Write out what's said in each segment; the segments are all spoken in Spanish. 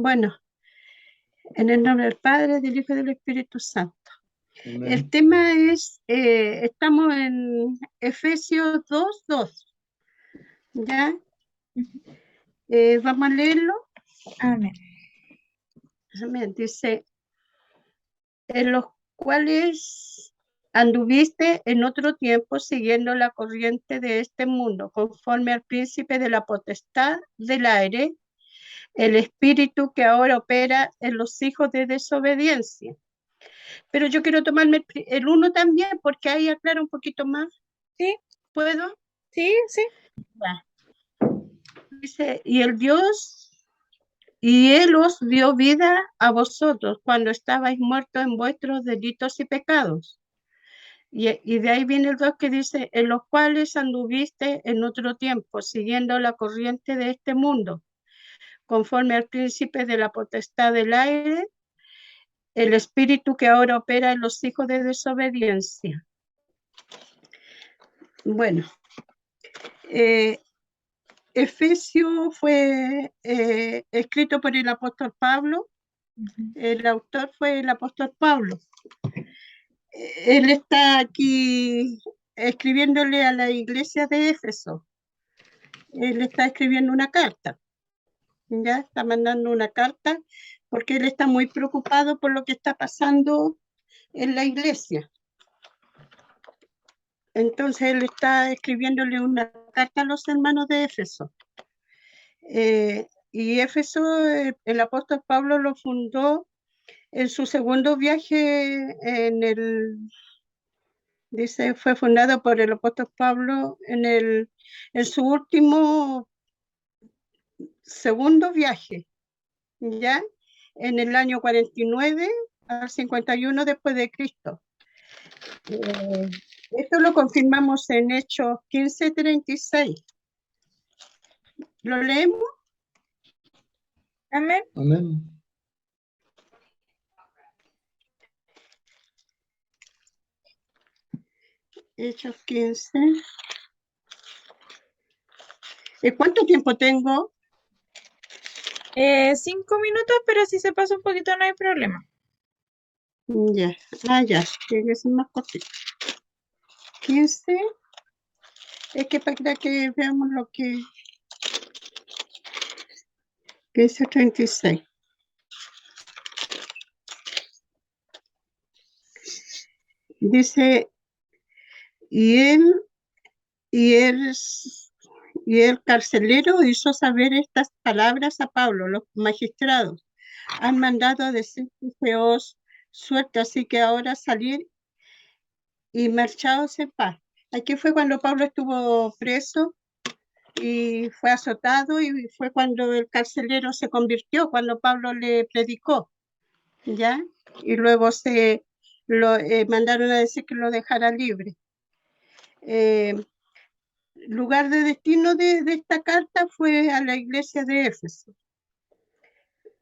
Bueno, en el nombre del Padre, del Hijo y del Espíritu Santo. Amén. El tema es, estamos en Efesios 2:2, ¿ya? Vamos a leerlo. Amén. Amén. Dice, en los cuales anduviste en otro tiempo siguiendo la corriente de este mundo, conforme al príncipe de la potestad del aire, el espíritu que ahora opera en los hijos de desobediencia. Pero yo quiero tomarme el 1 también, porque ahí aclara un poquito más. Sí, ¿Puedo? sí, sí. Ya. Dice, y Él os dio vida a vosotros cuando estabais muertos en vuestros delitos y pecados. Y de ahí viene el 2 que dice, en los cuales anduviste en otro tiempo, siguiendo la corriente de este mundo, conforme al príncipe de la potestad del aire, el espíritu que ahora opera en los hijos de desobediencia. Bueno, Efesio fue escrito por el apóstol Pablo. El autor fue el apóstol Pablo. Él está aquí escribiéndole a la iglesia de Éfeso. Él está escribiendo una carta. Ya está mandando una carta porque él está muy preocupado por lo que está pasando en la iglesia. Entonces él está escribiéndole una carta a los hermanos de Éfeso. Y Éfeso, el apóstol Pablo lo fundó en su segundo viaje dice, fue fundado por el apóstol Pablo en su último segundo viaje, ¿ya? En el año 49 al 51 después de Cristo. Esto lo confirmamos en Hechos 15:36. ¿Lo leemos? Amén. Amén. Hechos 15. ¿Cuánto tiempo tengo? 5 minutos, pero si se pasa un poquito no hay problema. Ya, ya, tiene que ser más cortito. 15. Es que para que veamos lo que... 15:36. Dice, y él, y él, y el carcelero hizo saber estas palabras a Pablo. Los magistrados han mandado a decir que os suelta, así que ahora salir y marchaos en paz. Aquí fue cuando Pablo estuvo preso y fue azotado, y fue cuando el carcelero se convirtió, cuando Pablo le predicó, ¿ya? Y luego lo mandaron a decir que lo dejara libre. Lugar de destino de esta carta fue a la iglesia de Éfeso.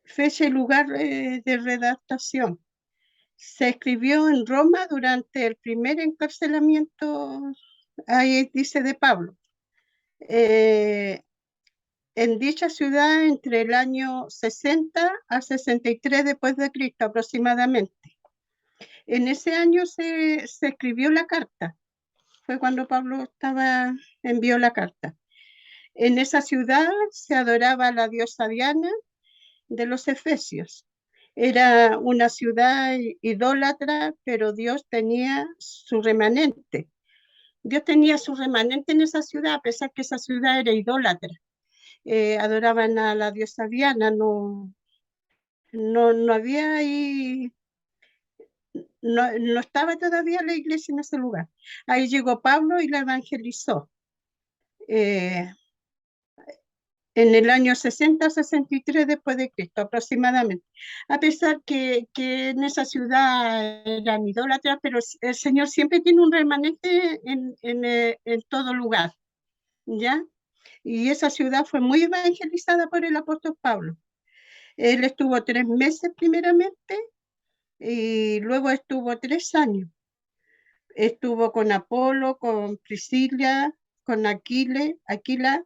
Fecha y lugar de redactación. Se escribió en Roma durante el primer encarcelamiento, ahí dice, de Pablo. En dicha ciudad entre el año 60 a 63 después de Cristo aproximadamente. En ese año se escribió la carta. Fue cuando Pablo envió la carta. En esa ciudad se adoraba a la diosa Diana de los Efesios. Era una ciudad idólatra, pero Dios tenía su remanente. Dios tenía su remanente en esa ciudad, a pesar que esa ciudad era idólatra. Adoraban a la diosa Diana, no había ahí, no estaba todavía la iglesia en ese lugar. Ahí llegó Pablo y la evangelizó. En el año 60-63 después de Cristo aproximadamente. A pesar que en esa ciudad eran idólatras, pero el Señor siempre tiene un remanente en todo lugar, ¿ya? Y esa ciudad fue muy evangelizada por el apóstol Pablo. Él estuvo 3 meses primeramente y luego estuvo 3 años. Estuvo con Apolo, con Priscila, con Aquila,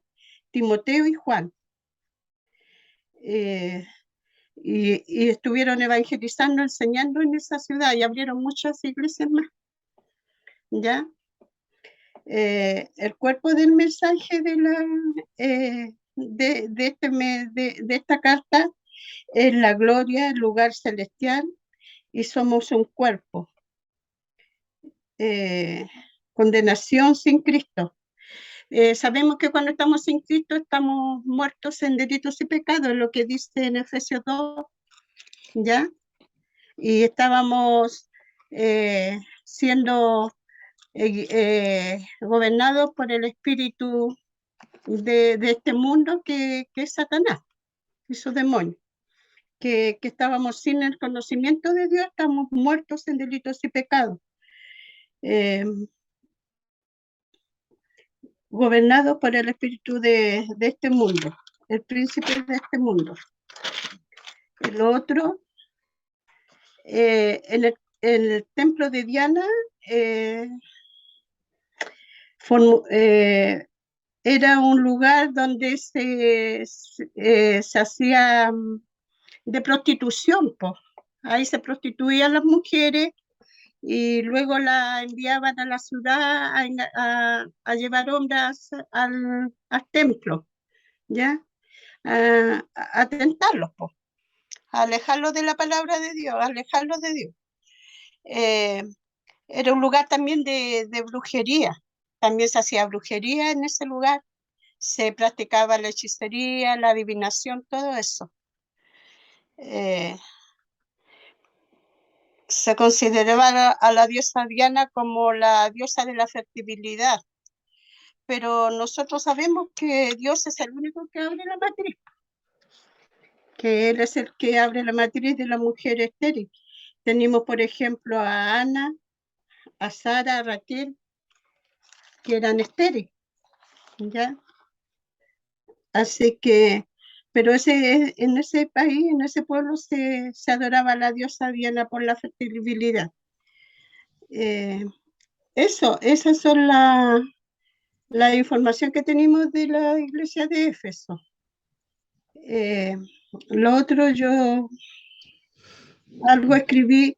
Timoteo y Juan. y estuvieron evangelizando, enseñando en esa ciudad y abrieron muchas iglesias más. ¿Ya? El cuerpo del mensaje de esta carta es la gloria, el lugar celestial, y somos un cuerpo. Condenación sin Cristo. Sabemos que cuando estamos sin Cristo estamos muertos en delitos y pecados, lo que dice en Efesios 2, ¿ya? Y estábamos siendo gobernados por el espíritu de este mundo que es Satanás y sus demonios. Que estábamos sin el conocimiento de Dios, estamos muertos en delitos y pecados. Gobernados por el espíritu de este mundo, el príncipe de este mundo. El otro, en el templo de Diana, era un lugar donde se hacía de prostitución, pues. Ahí se prostituían las mujeres y luego la enviaban a la ciudad a llevar hombres al templo, ¿ya? A tentarlos, pues, a alejarlos de la palabra de Dios, a alejarlos de Dios. Era un lugar también de brujería, también se hacía brujería en ese lugar, se practicaba la hechicería, la adivinación, todo eso. Se consideraba a la diosa Diana como la diosa de la fertilidad, pero nosotros sabemos que Dios es el único que abre la matriz, que Él es el que abre la matriz de la mujer estéril. Tenemos, por ejemplo, a Ana, a Sara, a Raquel, que eran estériles, ¿ya? Así que, pero en ese país, en ese pueblo, se adoraba a la diosa Diana por la fertilidad. Esas son la información que tenemos de la iglesia de Éfeso. Lo otro, yo algo escribí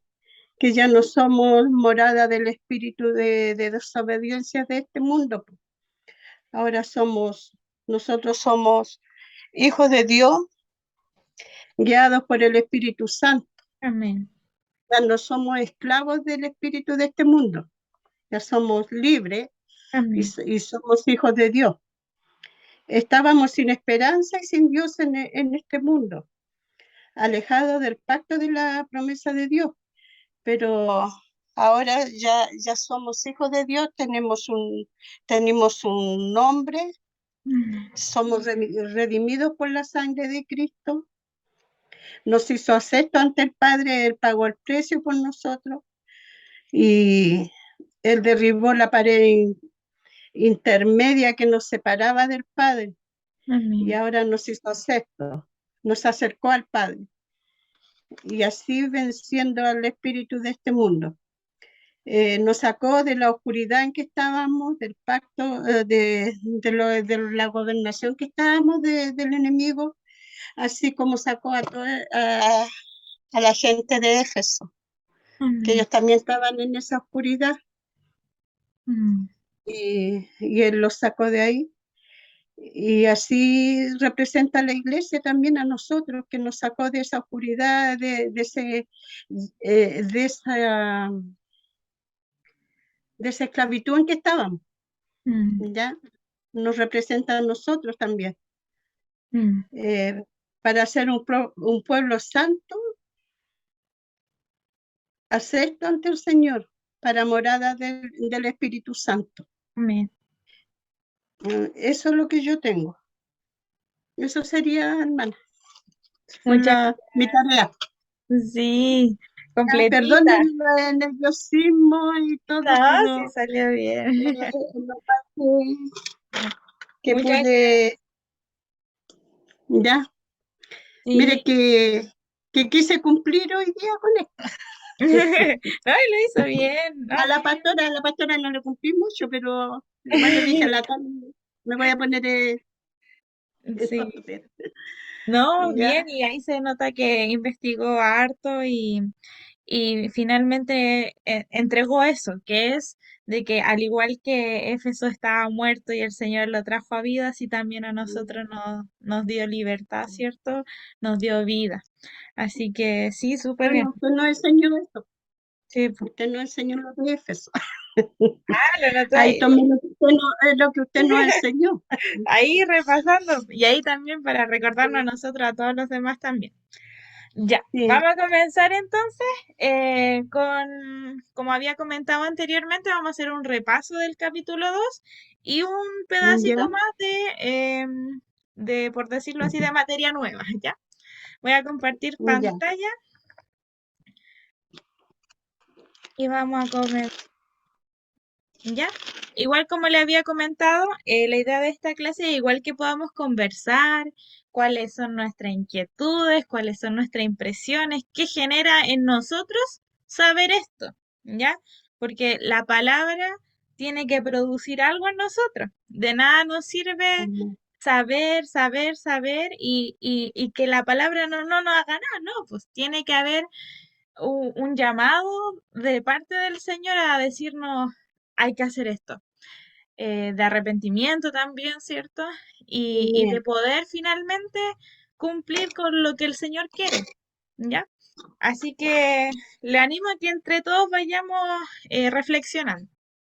que ya no somos morada del espíritu de desobediencia de este mundo. Ahora nosotros somos hijos de Dios, guiados por el Espíritu Santo. Amén. Ya no somos esclavos del espíritu de este mundo, ya somos libres y somos hijos de Dios. Estábamos sin esperanza y sin Dios en este mundo, alejados del pacto de la promesa de Dios, pero ahora ya somos hijos de Dios, tenemos un nombre, somos redimidos por la sangre de Cristo, nos hizo acepto ante el Padre, Él pagó el precio por nosotros y Él derribó la pared intermedia que nos separaba del Padre. Amén. Y ahora nos hizo acepto, nos acercó al Padre y así venciendo al espíritu de este mundo. Nos sacó de la oscuridad en que estábamos, del pacto, de la gobernación que estábamos del enemigo, así como sacó a la gente de Éfeso, que ellos también estaban en esa oscuridad, y Él los sacó de ahí. Y así representa la iglesia también a nosotros, que nos sacó de esa oscuridad, de esa esclavitud en que estábamos. ¿Ya? Nos representa a nosotros también. Para ser un pueblo santo, acepto ante el Señor, para morada del Espíritu Santo. Amén. Eso es lo que yo tengo. Eso sería, hermana, mi tarea. Sí, completita. Perdón el nerviosismo y todo, pero sí salió bien. la parte que pude, ya. Sí. Mire que quise cumplir hoy día con esto. Ay, lo hizo bien. A la pastora no le cumplí mucho, pero nomás le dije a la tal, me voy a poner Sí. No, bien, Ya, y ahí se nota que investigó harto y finalmente entregó eso, que es de que al igual que Éfeso estaba muerto y el Señor lo trajo a vida, así también a nosotros nos dio libertad, ¿cierto? Nos dio vida. Así que sí, súper bien. bueno, usted nos enseñó eso, Sí, po. usted nos enseñó lo de Éfeso. Ah, lo noté Ahí ahí. tomé lo que usted nos enseñó. Ahí repasando. Y ahí también para recordarnos a nosotros, a todos los demás también. Ya, Sí, vamos a comenzar entonces como había comentado anteriormente, vamos a hacer un repaso del capítulo 2 y un ya, pedacito más por decirlo así, de materia nueva, ¿ya? Voy a compartir ya, pantalla y vamos a comenzar, ¿ya? Igual como le había comentado, la idea de esta clase es igual que podamos conversar, cuáles son nuestras inquietudes, cuáles son nuestras impresiones, qué genera en nosotros saber esto, ¿ya? Porque la palabra tiene que producir algo en nosotros. De nada nos sirve saber, saber, saber y que la palabra no nos haga nada, no, pues tiene que haber un llamado de parte del Señor a decirnos, hay que hacer esto, de arrepentimiento también, ¿cierto? Y de bien, poder finalmente cumplir con lo que el Señor quiere, ¿ya? Así que le animo a que entre todos vayamos reflexionando,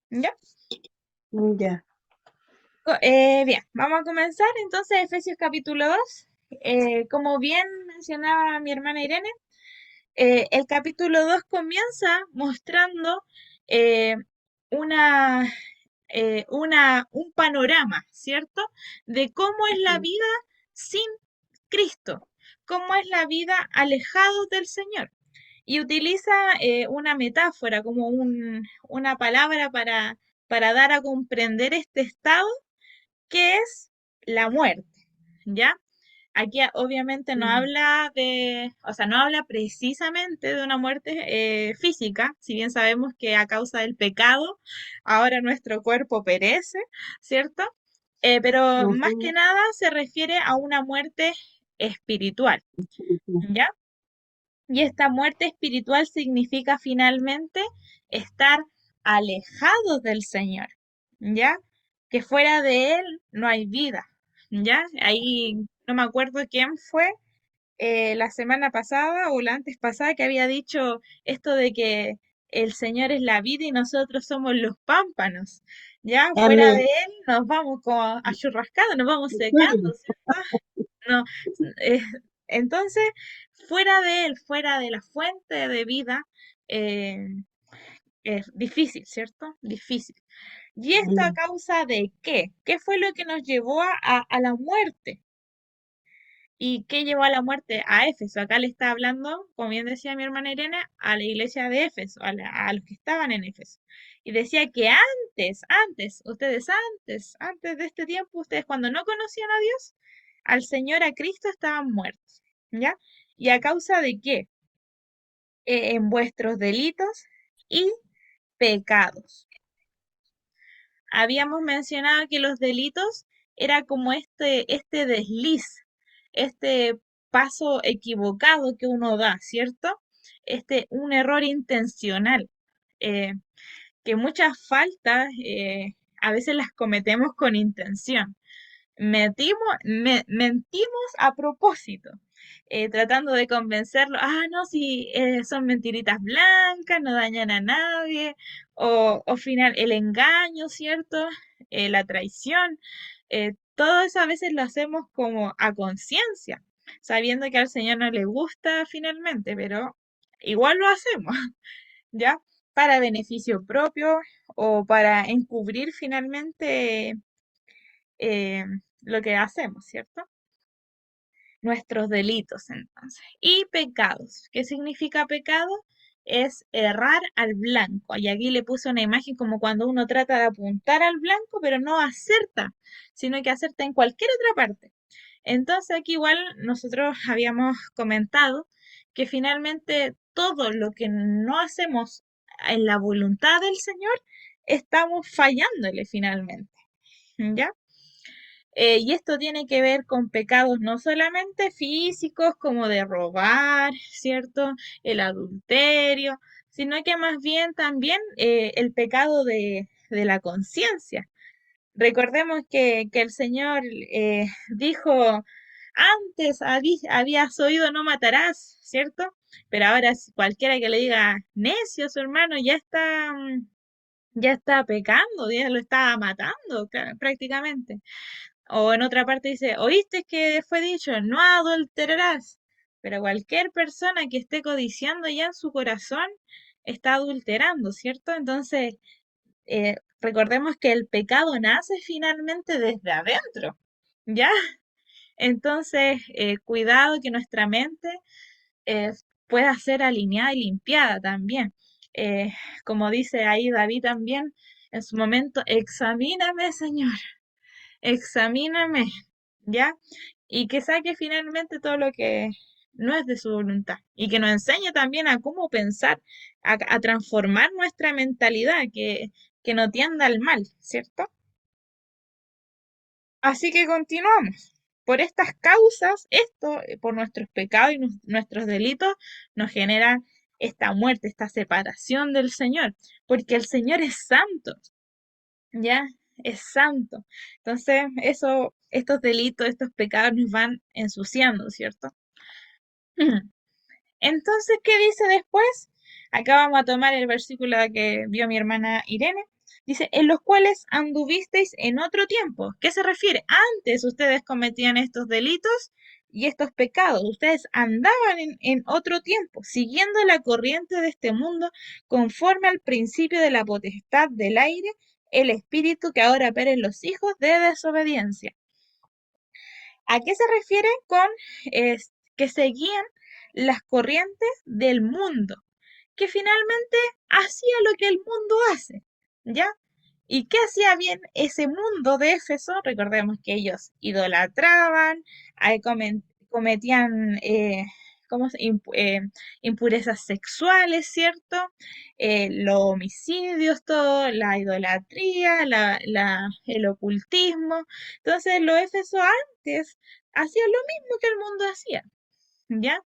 ¿ya? ya, Bien, vamos a comenzar entonces Efesios capítulo 2. Como bien mencionaba mi hermana Irene, el capítulo 2 comienza mostrando eh, una, un panorama, ¿cierto? De cómo es la vida sin Cristo, cómo es la vida alejado del Señor. Y utiliza una metáfora, como una palabra para dar a comprender este estado que es la muerte, ¿ya? Aquí obviamente no habla o sea, no habla precisamente de una muerte física, si bien sabemos que a causa del pecado ahora nuestro cuerpo perece, ¿cierto? Pero más que ujú, nada se refiere a una muerte espiritual, ¿ya? Y esta muerte espiritual significa finalmente estar alejados del Señor, ¿ya? Que fuera de Él no hay vida, ¿ya? Ahí no me acuerdo quién fue la semana pasada o la antes pasada que había dicho esto de que el Señor es la vida y nosotros somos los pámpanos, ¿ya? Fuera de amén. Él nos vamos como a churrascado, nos vamos secando, ¿cierto? No, eh, entonces, fuera de él, fuera de la fuente de vida, eh, es difícil, ¿cierto? Difícil. ¿Y esto a causa de qué? ¿Qué fue lo que nos llevó a la muerte? ¿Y qué llevó a la muerte? A Éfeso. Acá le está hablando, como bien decía mi hermana Irene, a la iglesia de Éfeso, a los que estaban en Éfeso. Y decía que antes de este tiempo, ustedes cuando no conocían a Dios, al Señor, a Cristo, estaban muertos. ¿Ya? ¿Y a causa de qué? En vuestros delitos y pecados. Habíamos mencionado que los delitos era como este desliz, este paso equivocado que uno da, ¿cierto? Un error intencional, eh, que muchas faltas a veces las cometemos con intención. Mentimos a propósito, tratando de convencerlo, no, si son mentiritas blancas, no dañan a nadie, o final, el engaño, ¿cierto? La traición, todo eso a veces lo hacemos como a conciencia, sabiendo que al Señor no le gusta finalmente, pero igual lo hacemos, ¿ya? Para beneficio propio o para encubrir finalmente eh, lo que hacemos, ¿cierto? Nuestros delitos, entonces. Y pecados. ¿Qué significa pecado? Es errar al blanco. Y aquí le puse una imagen como cuando uno trata de apuntar al blanco, pero no acerta, sino que acerta en cualquier otra parte. Entonces aquí igual nosotros habíamos comentado que finalmente todo lo que no hacemos en la voluntad del Señor, estamos fallándole finalmente. ¿Ya? Y esto tiene que ver con pecados no solamente físicos como de robar, ¿cierto? El adulterio, sino que más bien también el pecado de la conciencia. Recordemos que el Señor dijo, antes habías oído no matarás, ¿cierto? Pero ahora cualquiera que le diga necio a su hermano ya está pecando, ya lo está matando prácticamente. O en otra parte dice, oíste que fue dicho, no adulterarás. Pero cualquier persona que esté codiciando ya en su corazón está adulterando, ¿cierto? Entonces, recordemos que el pecado nace finalmente desde adentro, ¿ya? Entonces, cuidado que nuestra mente eh, pueda ser alineada y limpiada también. Eh, Como dice ahí David también en su momento, examíname, Señor, examíname, ¿ya? Y que saque finalmente todo lo que no es de su voluntad y que nos enseñe también a cómo pensar, a transformar nuestra mentalidad, que no tienda al mal, ¿cierto? Así que continuamos. Por estas causas, esto, por nuestros pecados y nuestros delitos, nos genera esta muerte, esta separación del Señor, porque el Señor es santo, ¿ya? Es santo. Entonces, estos delitos, estos pecados nos van ensuciando, ¿cierto? Entonces, ¿qué dice después? Acá vamos a tomar el versículo que vio mi hermana Irene. Dice, en los cuales anduvisteis en otro tiempo. ¿Qué se refiere? Antes ustedes cometían estos delitos y estos pecados. Ustedes andaban en otro tiempo, siguiendo la corriente de este mundo, conforme al principio de la potestad del aire, el espíritu que ahora opera en los hijos de desobediencia. ¿A qué se refiere con que seguían las corrientes del mundo? Que finalmente hacía lo que el mundo hace, ¿ya? ¿Y qué hacía bien ese mundo de Éfeso? Recordemos que ellos idolatraban, cometían ¿cómo impurezas sexuales, ¿cierto? Los homicidios, todo, la idolatría, el ocultismo. Entonces, los Éfesos antes hacían lo mismo que el mundo hacía, ¿ya?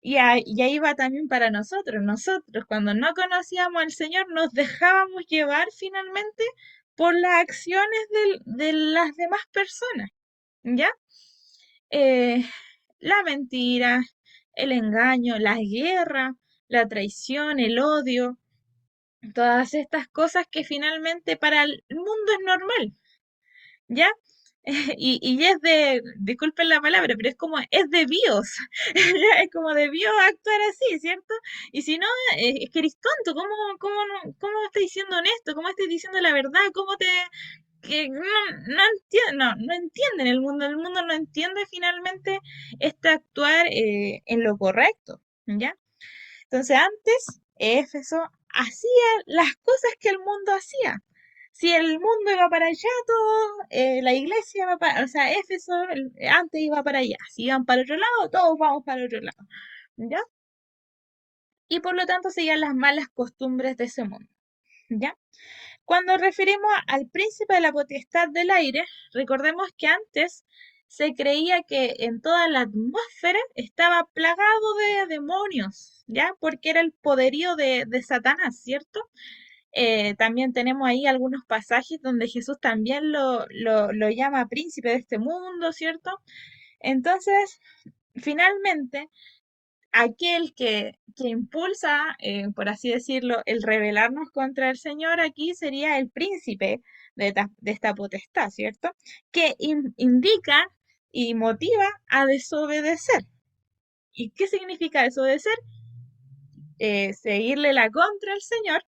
Y ahí va también para nosotros. Nosotros, cuando no conocíamos al Señor, nos dejábamos llevar finalmente por las acciones de las demás personas, ¿ya? Eh, la mentira, el engaño, la guerra, la traición, el odio, todas estas cosas que finalmente para el mundo es normal, ¿ya? Y es disculpen la palabra, pero es como, es de BIOS, es como de BIOS actuar así, ¿cierto? Y si no, es que eres tonto, ¿cómo estás diciendo honesto? ¿Cómo estás diciendo la verdad? ¿Cómo te...? Que no entienden el mundo no entiende finalmente este actuar en lo correcto, ¿ya? Entonces antes, Éfeso hacía las cosas que el mundo hacía. Si el mundo iba para allá, todo, la iglesia iba para, o sea, Éfeso antes iba para allá. Si iban para otro lado, todos vamos para otro lado. ¿Ya? Y por lo tanto seguían las malas costumbres de ese mundo. ¿Ya? Cuando referimos al príncipe de la potestad del aire, recordemos que antes se creía que en toda la atmósfera estaba plagado de demonios, ¿ya? Porque era el poderío de Satanás, ¿cierto? También tenemos ahí algunos pasajes donde Jesús también lo llama príncipe de este mundo, ¿cierto? Entonces, finalmente, aquel que impulsa, por así decirlo, el rebelarnos contra el Señor aquí sería el príncipe de esta potestad, ¿cierto? Que indica y motiva a desobedecer. ¿Y qué significa desobedecer? Seguirle la contra al Señor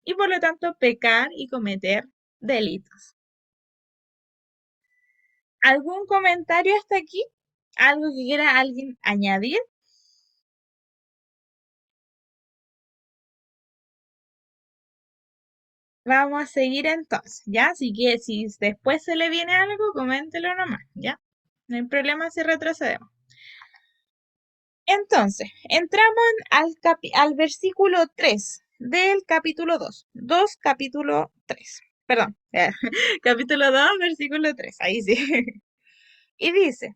y por lo tanto pecar y cometer delitos. ¿Algún comentario hasta aquí? ¿Algo que quiera alguien añadir? Vamos a seguir entonces, ¿ya? Así que si después se le viene algo, coméntelo nomás, ¿ya? No hay problema si retrocedemos. Entonces, entramos al versículo 3 del capítulo 2. 2, capítulo 3. perdón, capítulo 2, versículo 3, ahí sí. Y dice,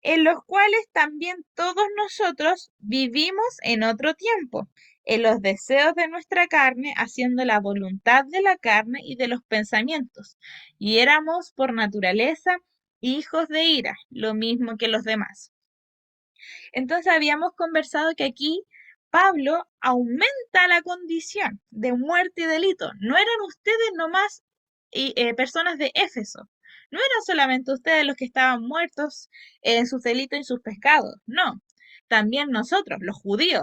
en los cuales también todos nosotros vivimos en otro tiempo, en los deseos de nuestra carne, haciendo la voluntad de la carne y de los pensamientos, y éramos por naturaleza hijos de ira, lo mismo que los demás. Entonces habíamos conversado que aquí Pablo aumenta la condición de muerte y delito. No eran ustedes nomás personas de Éfeso. No eran solamente ustedes los que estaban muertos en sus delitos y sus pecados. No. También nosotros, los judíos,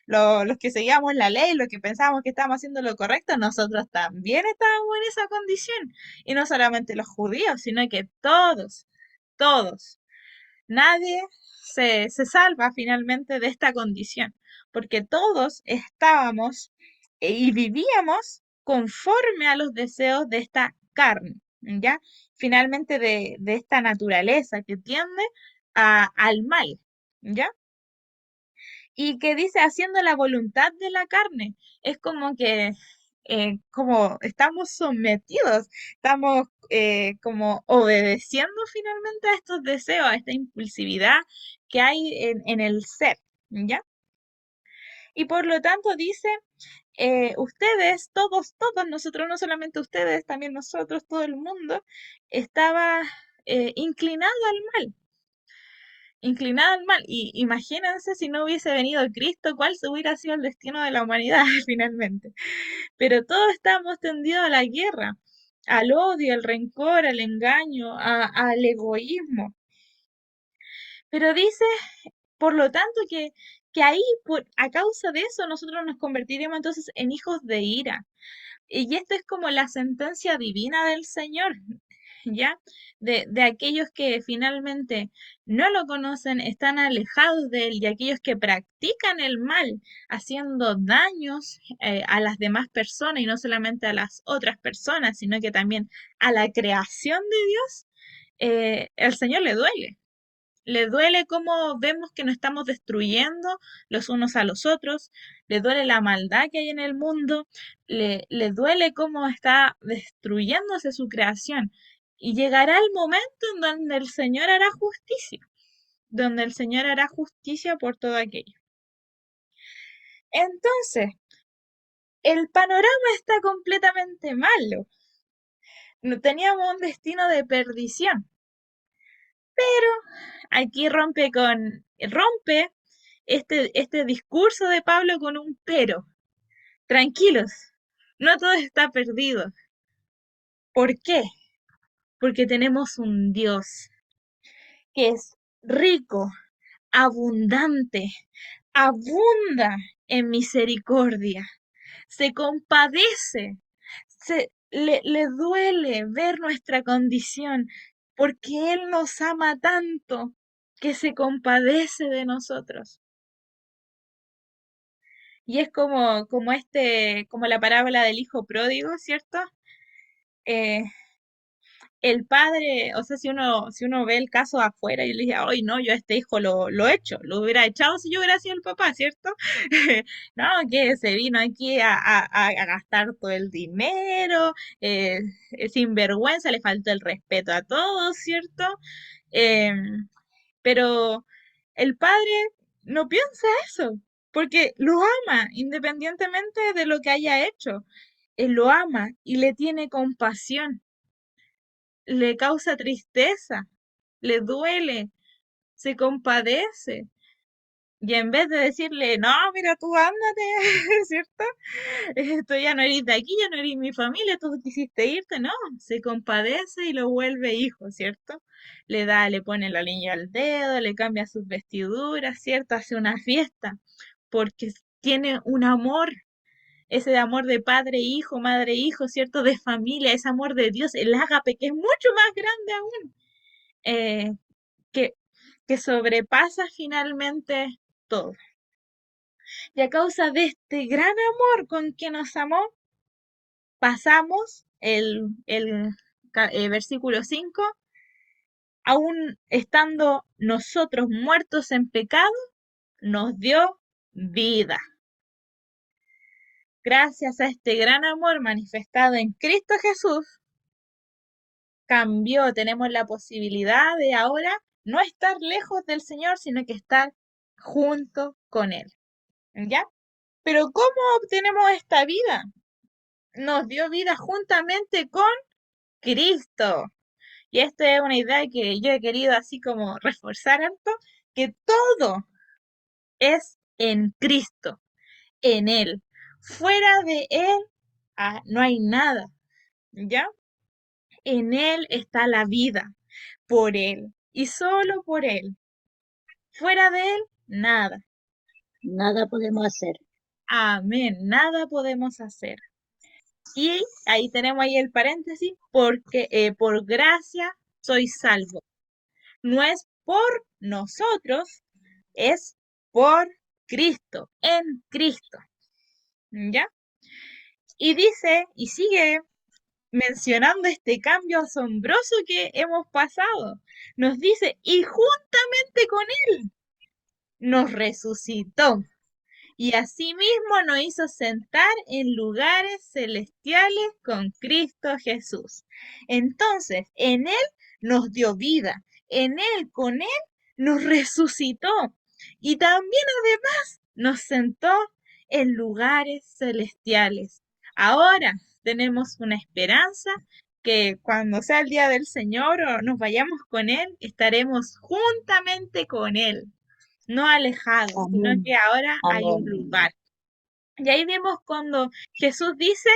los que seguíamos la ley, los que pensábamos que estábamos haciendo lo correcto, nosotros también estábamos en esa condición. Y no solamente los judíos, sino que todos, todos. Nadie se salva finalmente de esta condición, porque todos estábamos y vivíamos conforme a los deseos de esta carne, ¿ya? Finalmente de esta naturaleza que tiende al mal, ¿ya? Y que dice haciendo la voluntad de la carne. Es como que como estamos sometidos, estamos como obedeciendo finalmente a estos deseos, a esta impulsividad que hay en el ser, ¿ya? Y por lo tanto dice, ustedes, todos nosotros, no solamente ustedes, también nosotros, todo el mundo, estaba inclinado al mal, inclinada al mal. Y imagínense si no hubiese venido Cristo, cuál hubiera sido el destino de la humanidad finalmente. Pero todos estamos tendidos a la guerra, al odio, al rencor, al engaño, al egoísmo. Pero dice, por lo tanto, que ahí, a causa de eso, nosotros nos convertiremos entonces en hijos de ira. Y esto es como la sentencia divina del Señor, ¿ya? De aquellos que finalmente no lo conocen, están alejados de Él y aquellos que practican el mal, haciendo daños a las demás personas y no solamente a las otras personas, sino que también a la creación de Dios, el Señor le duele. Le duele cómo vemos que nos estamos destruyendo los unos a los otros, le duele la maldad que hay en el mundo, le duele cómo está destruyéndose su creación. Y llegará el momento en donde el Señor hará justicia, donde el Señor hará justicia por todo aquello. Entonces, el panorama está completamente malo. No teníamos un destino de perdición. Pero aquí rompe este discurso de Pablo con un pero. Tranquilos, no todo está perdido. ¿Por qué? Porque tenemos un Dios que es rico, abundante, abunda en misericordia, se compadece, le duele ver nuestra condición, porque Él nos ama tanto que se compadece de nosotros. Y es como la parábola del hijo pródigo, ¿cierto? Eh, el padre, o sea, si uno ve el caso afuera y le dice, ay, no, yo a este hijo lo he hecho, lo hubiera echado si yo hubiera sido el papá, ¿cierto? No, que se vino aquí a gastar todo el dinero, sin vergüenza, le faltó el respeto a todos, ¿cierto? Em, pero el padre no piensa eso, porque lo ama, independientemente de lo que haya hecho. Él lo ama y le tiene compasión, le causa tristeza, le duele, se compadece. Y en vez de decirle, no, mira, tú ándate, ¿cierto? Esto ya no eres de aquí, ya no eres mi familia, tú quisiste irte, no, se compadece y lo vuelve hijo, ¿cierto? Le pone la línea al dedo, le cambia sus vestiduras, ¿cierto? Hace una fiesta, porque tiene un amor, ese amor de padre, hijo, madre, hijo, ¿cierto? De familia, ese amor de Dios, el ágape, que es mucho más grande aún, eh, que, que sobrepasa finalmente todo. Y a causa de este gran amor con que nos amó, pasamos el versículo 5, aún estando nosotros muertos en pecado, nos dio vida. gracias a este gran amor manifestado en Cristo Jesús, cambió, tenemos la posibilidad de ahora no estar lejos del Señor, sino que estar junto con Él. ¿Ya? Pero ¿cómo obtenemos esta vida? Nos dio vida juntamente con Cristo. Y esta es una idea que yo he querido así como reforzar harto, que todo es en Cristo, en Él. Fuera de Él, no hay nada, ¿ya? En Él está la vida, por Él y solo por Él. Fuera de Él, nada. Nada podemos hacer. Amén, nada podemos hacer. Y ahí tenemos ahí el paréntesis, porque por gracia soy salvo. No es por nosotros, es por Cristo, en Cristo. ¿Ya? Y dice, y sigue mencionando este cambio asombroso que hemos pasado. Nos dice, y juntamente con Él nos resucitó. Y asimismo nos hizo sentar en lugares celestiales con Cristo Jesús. Entonces, en Él nos dio vida, en Él, con Él, nos resucitó. Y también además nos sentó en lugares celestiales. Ahora tenemos una esperanza que cuando sea el día del Señor o nos vayamos con Él, estaremos juntamente con Él, no alejados, sino Amén. que ahora hay un Amén. lugar. Y ahí vemos cuando Jesús dice,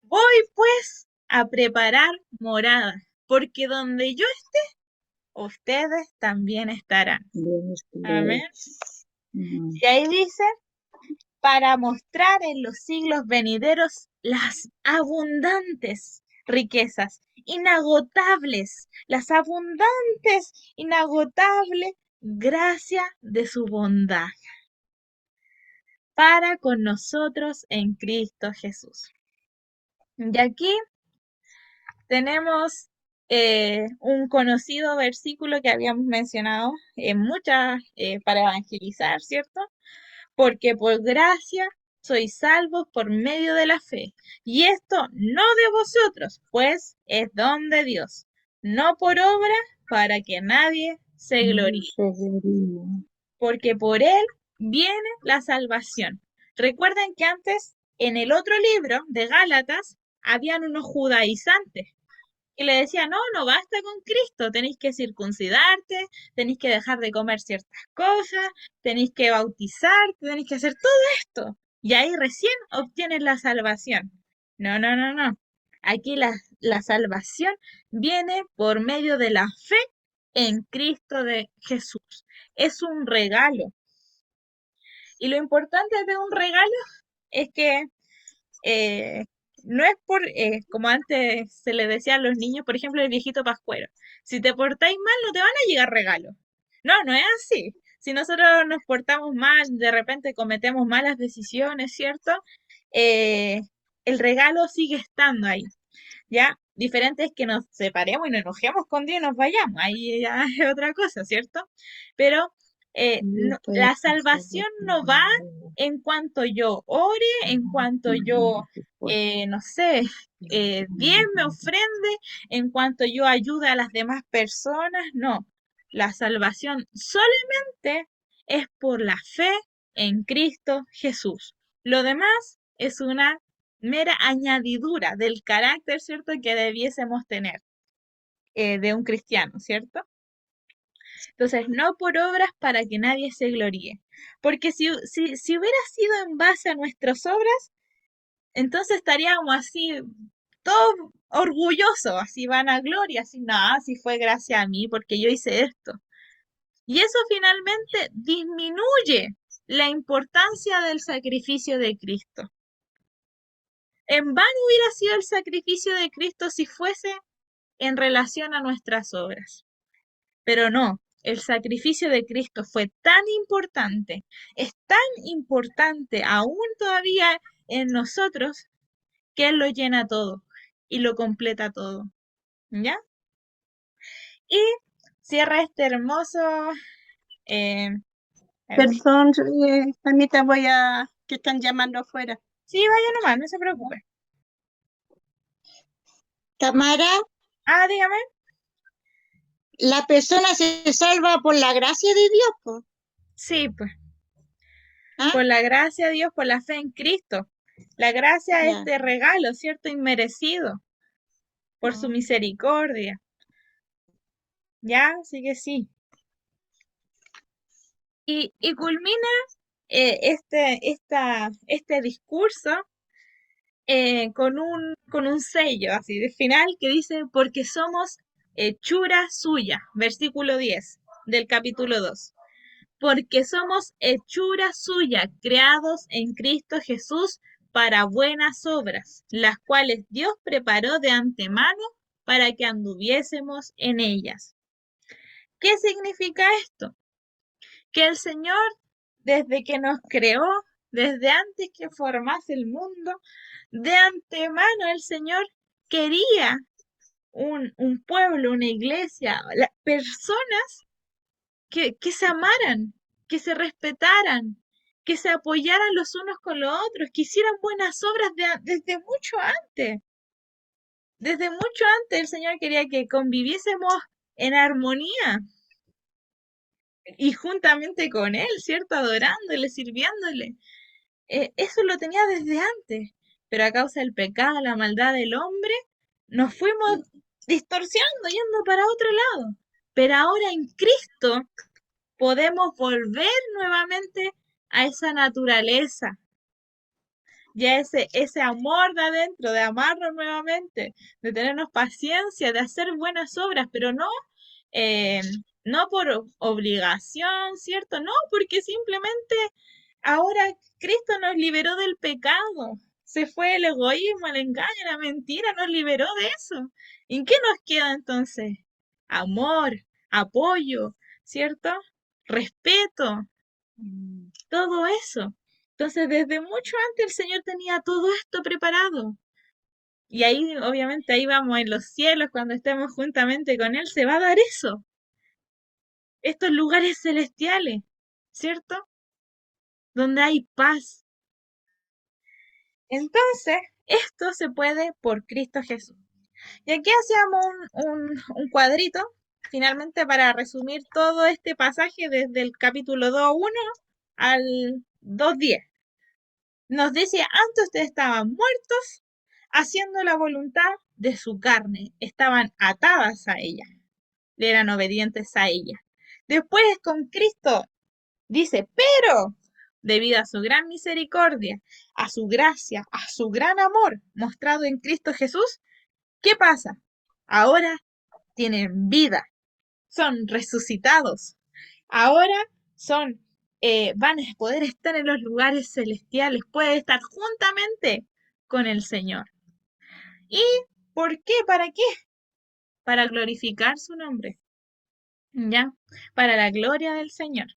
voy pues a preparar morada, porque donde yo esté, ustedes también estarán. Dios Amén. Ujú. Y ahí dice, para mostrar en los siglos venideros las abundantes riquezas, inagotables, las abundantes, inagotables gracia de su bondad para con nosotros en Cristo Jesús. Y aquí tenemos un conocido versículo que habíamos mencionado en muchas para evangelizar, ¿cierto? Porque por gracia sois salvos por medio de la fe. Y esto no de vosotros, pues es don de Dios, no por obra para que nadie se gloríe. Porque por Él viene la salvación. Recuerden que antes, en el otro libro de Gálatas, habían unos judaizantes que le decían, no, no basta con Cristo, tenéis que circuncidarte, tenéis que dejar de comer ciertas cosas, tenéis que bautizarte, tenéis que hacer todo esto. Y ahí recién obtienes la salvación. No, no, no, no. Aquí la salvación viene por medio de la fe en Cristo de Jesús. Es un regalo. Y lo importante de un regalo es que no es por, como antes se le decía a los niños, por ejemplo, el viejito pascuero. Si te portáis mal, no te van a llegar regalos. No, no es así. Si nosotros nos portamos mal, de repente cometemos malas decisiones, ¿cierto? El regalo sigue estando ahí. ¿Ya? Diferente es que nos separemos y nos enojemos con Dios y nos vayamos. Ahí ya es otra cosa, ¿cierto? Pero la salvación no va en cuanto yo ore, en cuanto yo, no sé, bien me ofrende, en cuanto yo ayude a las demás personas. No, la salvación solamente es por la fe en Cristo Jesús. Lo demás es una mera añadidura del carácter, ¿cierto?, que debiésemos tener de un cristiano, ¿cierto? Entonces, no por obras para que nadie se gloríe. Porque si hubiera sido en base a nuestras obras, entonces estaríamos así, todos orgullosos, así vanagloria, así, no, si fue gracias a mí porque yo hice esto. Y eso finalmente disminuye la importancia del sacrificio de Cristo. En vano hubiera sido el sacrificio de Cristo si fuese en relación a nuestras obras. Pero no, el sacrificio de Cristo fue tan importante, es tan importante aún todavía en nosotros, que Él lo llena todo y lo completa todo. ¿Ya? Y cierra este hermoso... Perdón, Tamita, que están llamando afuera. Sí, vaya nomás, no se preocupe. Tamara, Ah, dígame. la persona se salva por la gracia de Dios, po. Sí, pues, ¿Ah? por la gracia de Dios, por la fe en Cristo. La gracia es Ya. de regalo, ¿cierto? Inmerecido, por su Ah. misericordia. ¿Ya? Así que sí. Y culmina este discurso con un sello así de final que dice, porque somos hechura suya, versículo 10 del capítulo 2. Porque somos hechura suya, creados en Cristo Jesús para buenas obras, las cuales Dios preparó de antemano para que anduviésemos en ellas. ¿Qué significa esto? Que el Señor, desde que nos creó, desde antes que formase el mundo, de antemano el Señor quería un pueblo, una iglesia, personas que se amaran, que se respetaran, que se apoyaran los unos con los otros, que hicieran buenas obras desde mucho antes. Desde mucho antes el Señor quería que conviviésemos en armonía y juntamente con Él, ¿cierto? Adorándole, sirviéndole. Eso lo tenía desde antes, pero a causa del pecado, la maldad del hombre, nos fuimos distorsionando, yendo para otro lado. Pero ahora en Cristo podemos volver nuevamente a esa naturaleza, ya ese amor de adentro, de amarnos nuevamente, de tenernos paciencia, de hacer buenas obras, pero eh, no por obligación, ¿cierto? No, porque simplemente ahora Cristo nos liberó del pecado. Se fue el egoísmo, el engaño, la mentira, nos liberó de eso. ¿Y qué nos queda entonces? Amor, apoyo, ¿cierto? Respeto, todo eso. Entonces, desde mucho antes el Señor tenía todo esto preparado. Y ahí, obviamente, ahí vamos en los cielos, cuando estemos juntamente con Él, se va a dar eso. Estos lugares celestiales, ¿cierto? Donde hay paz. Entonces, esto se puede por Cristo Jesús. Y aquí hacíamos un cuadrito, finalmente, para resumir todo este pasaje desde el capítulo 2.1 al 2.10. Nos dice, antes ustedes estaban muertos haciendo la voluntad de su carne, estaban atadas a ella, le eran obedientes a ella. Después con Cristo dice, pero debido a su gran misericordia, a su gracia, a su gran amor mostrado en Cristo Jesús, ¿qué pasa? Ahora tienen vida, son resucitados, ahora van a poder estar en los lugares celestiales, pueden estar juntamente con el Señor. ¿Y por qué? ¿Para qué? Para glorificar su nombre, ¿ya? Para la gloria del Señor.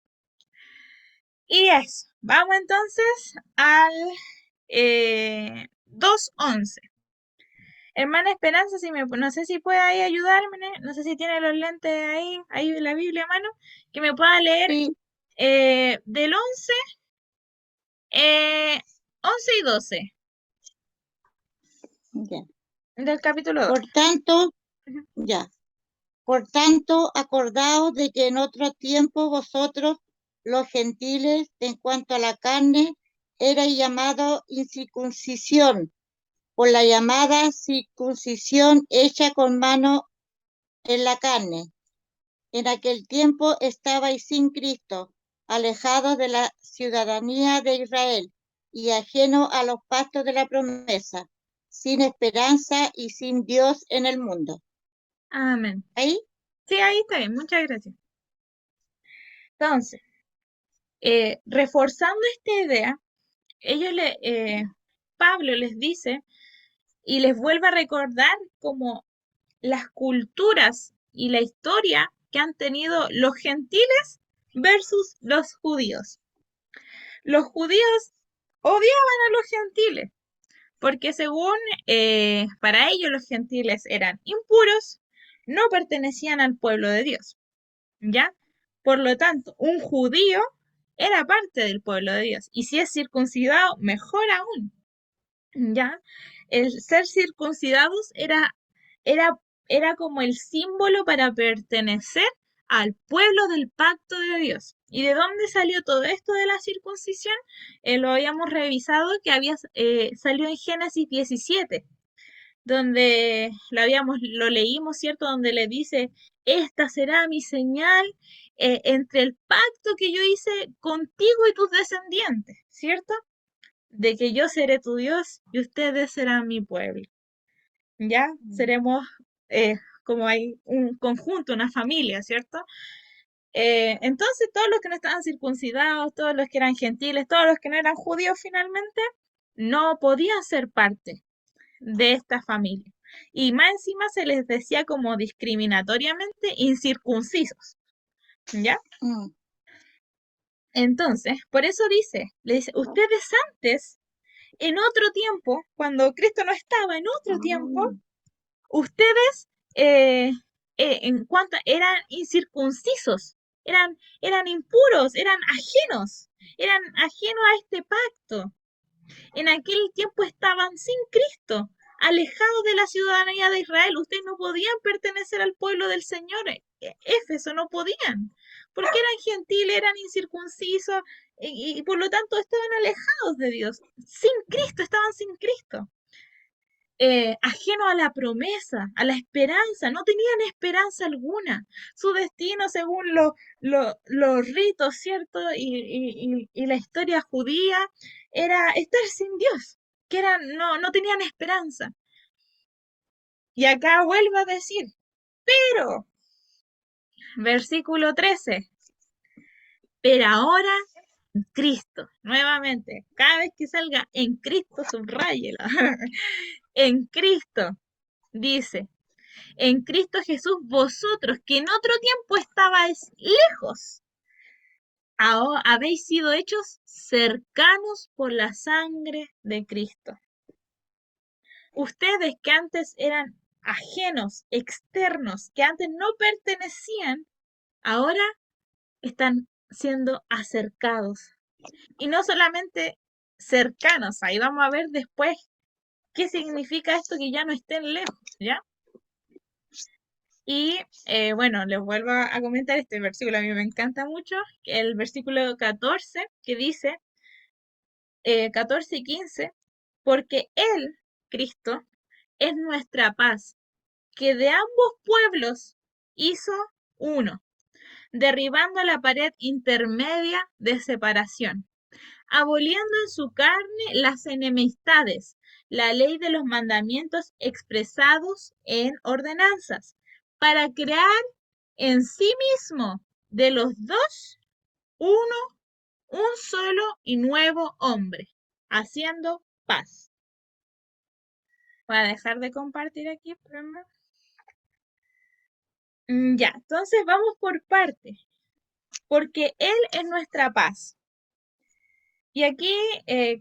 Y eso, vamos entonces al 2.11. Hermana Esperanza, no sé si puede ahí ayudarme, no sé si tiene los lentes ahí la Biblia a mano, que me pueda leer Sí, del 11 y 12 ya. del capítulo 2. Por tanto, Ujú. ya. Por tanto, acordaos de que en otro tiempo vosotros, los gentiles, en cuanto a la carne, erais llamados incircuncisión, por la llamada circuncisión hecha con mano en la carne. En aquel tiempo estabais sin Cristo, alejados de la ciudadanía de Israel y ajenos a los pactos de la promesa, sin esperanza y sin Dios en el mundo. Amén. ¿Ahí? Sí, ahí está bien, muchas gracias. Entonces, reforzando esta idea, Pablo les dice y les vuelve a recordar como las culturas y la historia que han tenido los gentiles versus los judíos. Los judíos odiaban a los gentiles, porque según para ellos los gentiles eran impuros, no pertenecían al pueblo de Dios, ¿ya? Por lo tanto, un judío era parte del pueblo de Dios, y si es circuncidado, mejor aún. ¿ya? El ser circuncidados era, era como el símbolo para pertenecer al pueblo del pacto de Dios. ¿Y de dónde salió todo esto de la circuncisión? Lo habíamos revisado que salió en Génesis 17, donde lo leímos, ¿cierto? Donde le dice, esta será mi señal entre el pacto que yo hice contigo y tus descendientes, ¿cierto? De que yo seré tu Dios y ustedes serán mi pueblo. ¿Ya? Seremos como hay un conjunto, una familia, ¿cierto? Entonces todos los que no estaban circuncidados, todos los que eran gentiles, todos los que no eran judíos finalmente, no podían ser parte de esta familia. Y más encima se les decía como discriminatoriamente incircuncisos, ¿ya? Mm. Entonces, por eso le dice, ustedes antes, en otro tiempo, cuando Cristo no estaba, en otro tiempo, ustedes, en cuanto eran incircuncisos, eran impuros, eran ajenos a este pacto. En aquel tiempo estaban sin Cristo, alejados de la ciudadanía de Israel. Ustedes no podían pertenecer al pueblo del Señor. Éfeso no podían, porque eran gentiles, eran incircuncisos y por lo tanto estaban alejados de Dios. Sin Cristo, estaban sin Cristo. Ajeno a la promesa, a la esperanza, no tenían esperanza alguna. Su destino, según los ritos, ¿cierto? Y la historia judía, era estar sin Dios, no tenían esperanza. Y acá vuelvo a decir, pero, versículo 13, pero ahora en Cristo, nuevamente, cada vez que salga en Cristo, subráyela. En Cristo, dice, en Cristo Jesús, vosotros que en otro tiempo estabais lejos, ahora habéis sido hechos cercanos por la sangre de Cristo. Ustedes que antes eran ajenos, externos, que antes no pertenecían, ahora están siendo acercados. Y no solamente cercanos, ahí vamos a ver después qué significa esto que ya no estén lejos, ¿ya? Y bueno, les vuelvo a comentar este versículo, a mí me encanta mucho, el versículo 14, que dice, 14 y 15, porque Él, Cristo, es nuestra paz, que de ambos pueblos hizo uno, derribando la pared intermedia de separación, aboliendo en su carne las enemistades, la ley de los mandamientos expresados en ordenanzas, para crear en sí mismo de los dos uno, un solo y nuevo hombre, haciendo paz. Voy a dejar de compartir aquí, primero. Ya, entonces vamos por partes, porque Él es nuestra paz. Y aquí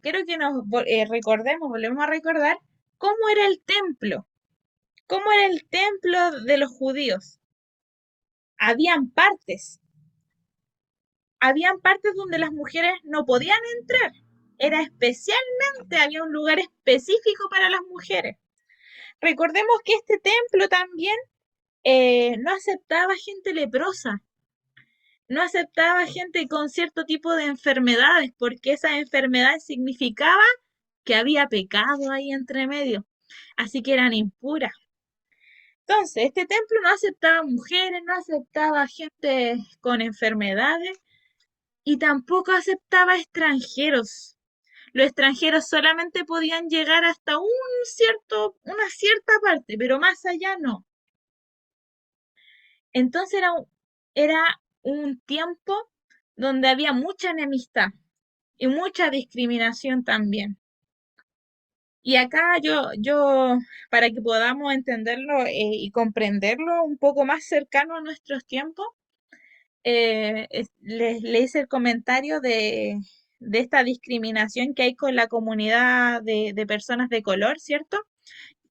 quiero que nos volvemos a recordar cómo era el templo, cómo era el templo de los judíos. Habían partes donde las mujeres no podían entrar. Había un lugar específico para las mujeres. Recordemos que este templo también no aceptaba gente leprosa, no aceptaba gente con cierto tipo de enfermedades, porque esas enfermedades significaban que había pecado ahí entre medio, así que eran impuras. Entonces, este templo no aceptaba mujeres, no aceptaba gente con enfermedades y tampoco aceptaba extranjeros. Los extranjeros solamente podían llegar hasta una cierta parte, pero más allá no. Entonces era un tiempo donde había mucha enemistad y mucha discriminación también. Y acá yo para que podamos entenderlo y comprenderlo un poco más cercano a nuestros tiempos, le hice el comentario de esta discriminación que hay con la comunidad de personas de color, ¿cierto?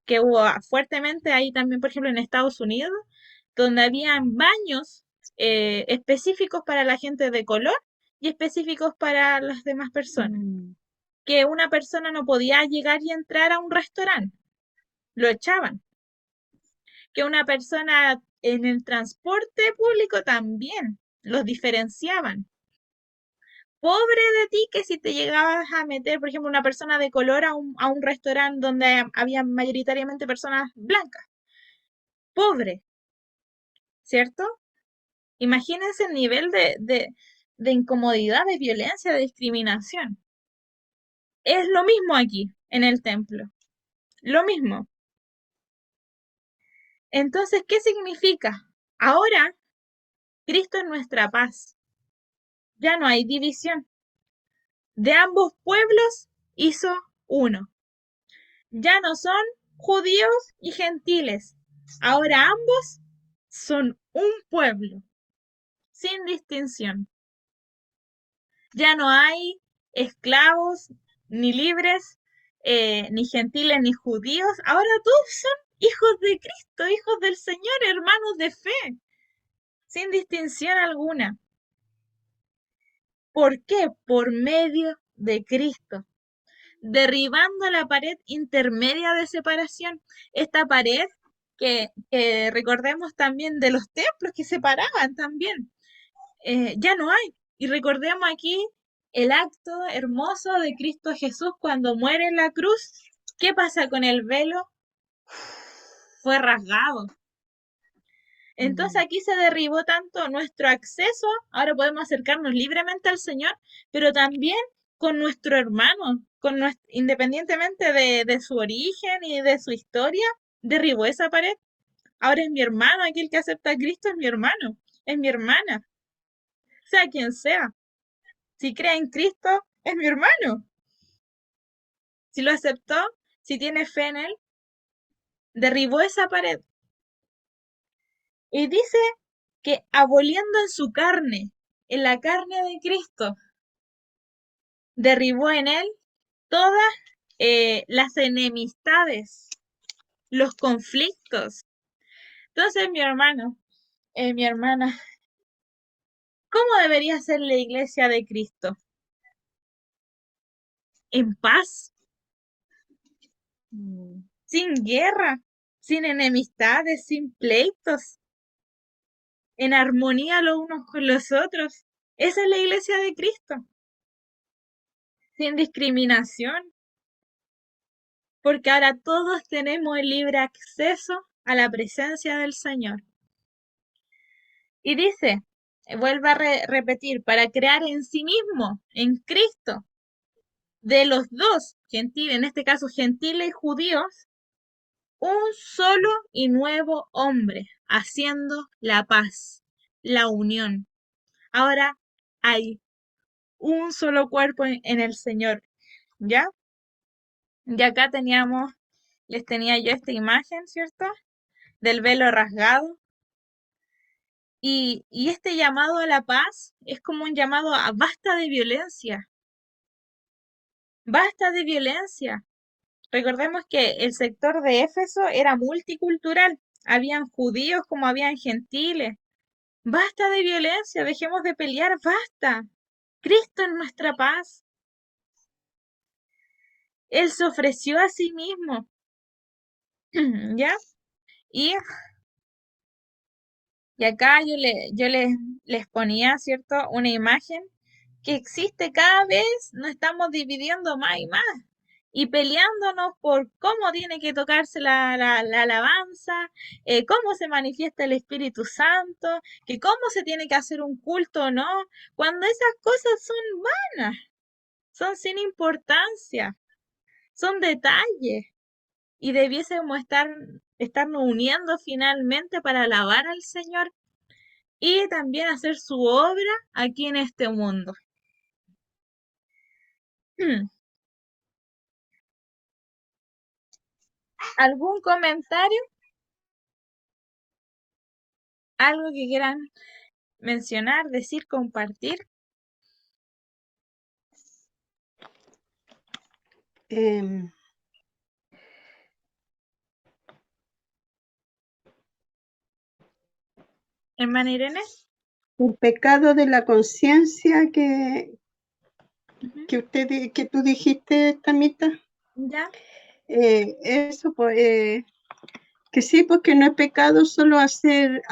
Que hubo fuertemente ahí también, por ejemplo, en Estados Unidos, donde habían baños específicos para la gente de color y específicos para las demás personas. que una persona no podía llegar y entrar a un restaurante, lo echaban. Que una persona en el transporte público también los diferenciaban. Pobre de ti que si te llegabas a meter, por ejemplo, una persona de color a un restaurante donde había mayoritariamente personas blancas. Pobre, ¿cierto? Imagínense el nivel de incomodidad, de violencia, de discriminación. Es lo mismo aquí, en el templo. Lo mismo. Entonces, ¿qué significa? Ahora, Cristo es nuestra paz. Ya no hay división. De ambos pueblos hizo uno. Ya no son judíos y gentiles. Ahora ambos son un pueblo, sin distinción. Ya no hay esclavos, ni libres, ni gentiles, ni judíos. Ahora todos son hijos de Cristo, hijos del Señor, hermanos de fe, sin distinción alguna. ¿Por qué? Por medio de Cristo, derribando la pared intermedia de separación. Esta pared que recordemos también de los templos que separaban también. Ya no hay. Y recordemos aquí el acto hermoso de Cristo Jesús cuando muere en la cruz. ¿Qué pasa con el velo? Fue rasgado. Entonces aquí se derribó tanto nuestro acceso, ahora podemos acercarnos libremente al Señor, pero también con nuestro hermano, independientemente de su origen y de su historia, derribó esa pared. Ahora es mi hermano, aquel que acepta a Cristo es mi hermano, es mi hermana, sea quien sea. Si cree en Cristo, es mi hermano. Si lo aceptó, si tiene fe en él, derribó esa pared. Y dice que aboliendo en su carne, en la carne de Cristo, derribó en él todas las enemistades, los conflictos. Entonces, mi hermano, mi hermana, ¿cómo debería ser la iglesia de Cristo? En paz, sin guerra, sin enemistades, sin pleitos, en armonía los unos con los otros. Esa es la iglesia de Cristo, sin discriminación, porque ahora todos tenemos el libre acceso a la presencia del Señor. Y dice, vuelve a repetir, para crear en sí mismo, en Cristo, de los dos, gentiles, en este caso gentiles y judíos, un solo y nuevo hombre, haciendo la paz, la unión. Ahora hay un solo cuerpo en el Señor, ¿ya? Y acá les tenía yo esta imagen, ¿cierto? Del velo rasgado. Y este llamado a la paz es como un llamado a basta de violencia. Basta de violencia. Recordemos que el sector de Éfeso era multicultural. Habían judíos como habían gentiles. Basta de violencia, dejemos de pelear, basta. Cristo es nuestra paz. Él se ofreció a sí mismo. ¿Ya? Y acá yo les ponía, ¿cierto? Una imagen que existe cada vez, nos estamos dividiendo más y más y peleándonos por cómo tiene que tocarse la alabanza, cómo se manifiesta el Espíritu Santo, que cómo se tiene que hacer un culto o no, cuando esas cosas son vanas, son sin importancia, son detalles y debiésemos estarnos uniendo finalmente para alabar al Señor y también hacer su obra aquí en este mundo. ¿Algún comentario? ¿Algo que quieran mencionar, decir, compartir? Hermana Irene. El pecado de la conciencia que Ujú. que tú dijiste, Tamita. ¿Ya? Eso, pues, que sí, porque no es pecado solo hacer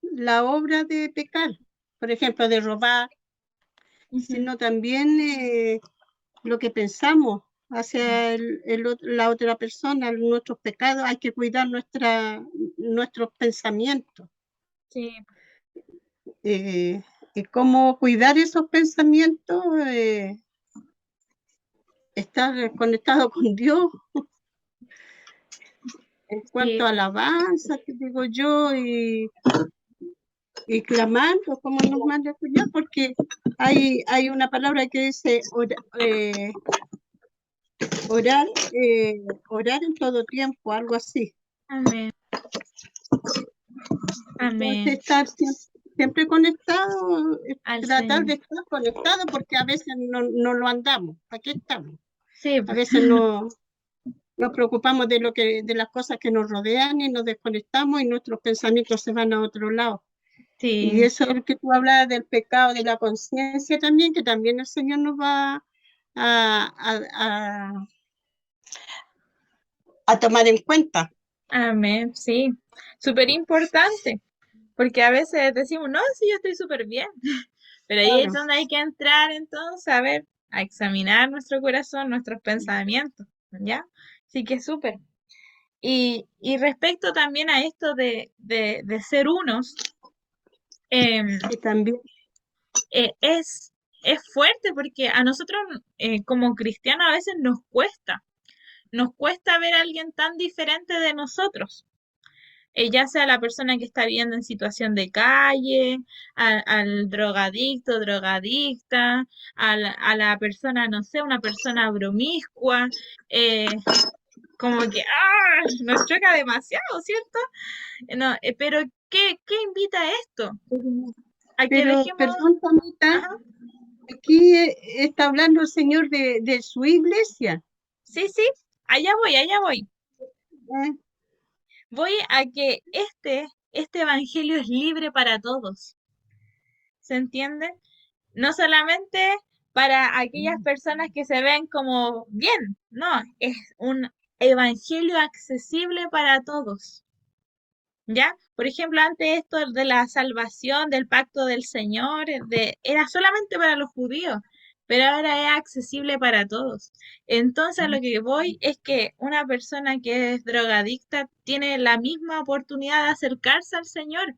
la obra de pecar, por ejemplo, de robar, Ujú. sino también lo que pensamos hacia la otra persona, nuestros pecados, hay que cuidar nuestros pensamientos. Sí, Y cómo cuidar esos pensamientos, estar conectado con Dios en cuanto sí, a alabanza, que digo yo, y clamando como nos manda el Señor, porque hay una palabra que dice orar, orar en todo tiempo, algo así. amén, Entonces, amén, estar siempre conectado, al tratar de Señor. estar conectado, porque a veces no lo andamos. Aquí estamos. Sí, A pues, veces no nos preocupamos de las cosas que nos rodean y nos desconectamos y nuestros pensamientos se van a otro lado. Y sí, eso es lo que tú hablabas del pecado, de la conciencia también, que también el Señor nos va a, a tomar en cuenta. amén, sí. Súper importante, porque a veces decimos, no, sí, yo estoy súper bien, pero ahí es Claro. donde hay que entrar entonces a ver, a examinar nuestro corazón, nuestros pensamientos, ¿ya? Así que súper. Y respecto también a esto de ser unos, em, Y también, eh, es, es fuerte porque a nosotros como cristianos a veces nos cuesta ver a alguien tan diferente de nosotros. Ya sea la persona que está viviendo en situación de calle, al drogadicto, drogadicta, a la persona, no sé, una persona promiscua, como que nos choca demasiado, ¿cierto? No, pero ¿qué invita a esto? A que pero dejemos, perdón, Tamita, ajá, aquí está hablando el Señor de su iglesia. sí, sí, allá voy, allá voy. ¿Eh? Voy a que este evangelio es libre para todos. ¿Se entiende? No solamente para aquellas personas que se ven como bien, no, es un evangelio accesible para todos. ¿Ya? Por ejemplo, antes esto de la salvación, del pacto del Señor, era solamente para los judíos, pero ahora es accesible para todos. Entonces, a lo que voy es que una persona que es drogadicta tiene la misma oportunidad de acercarse al Señor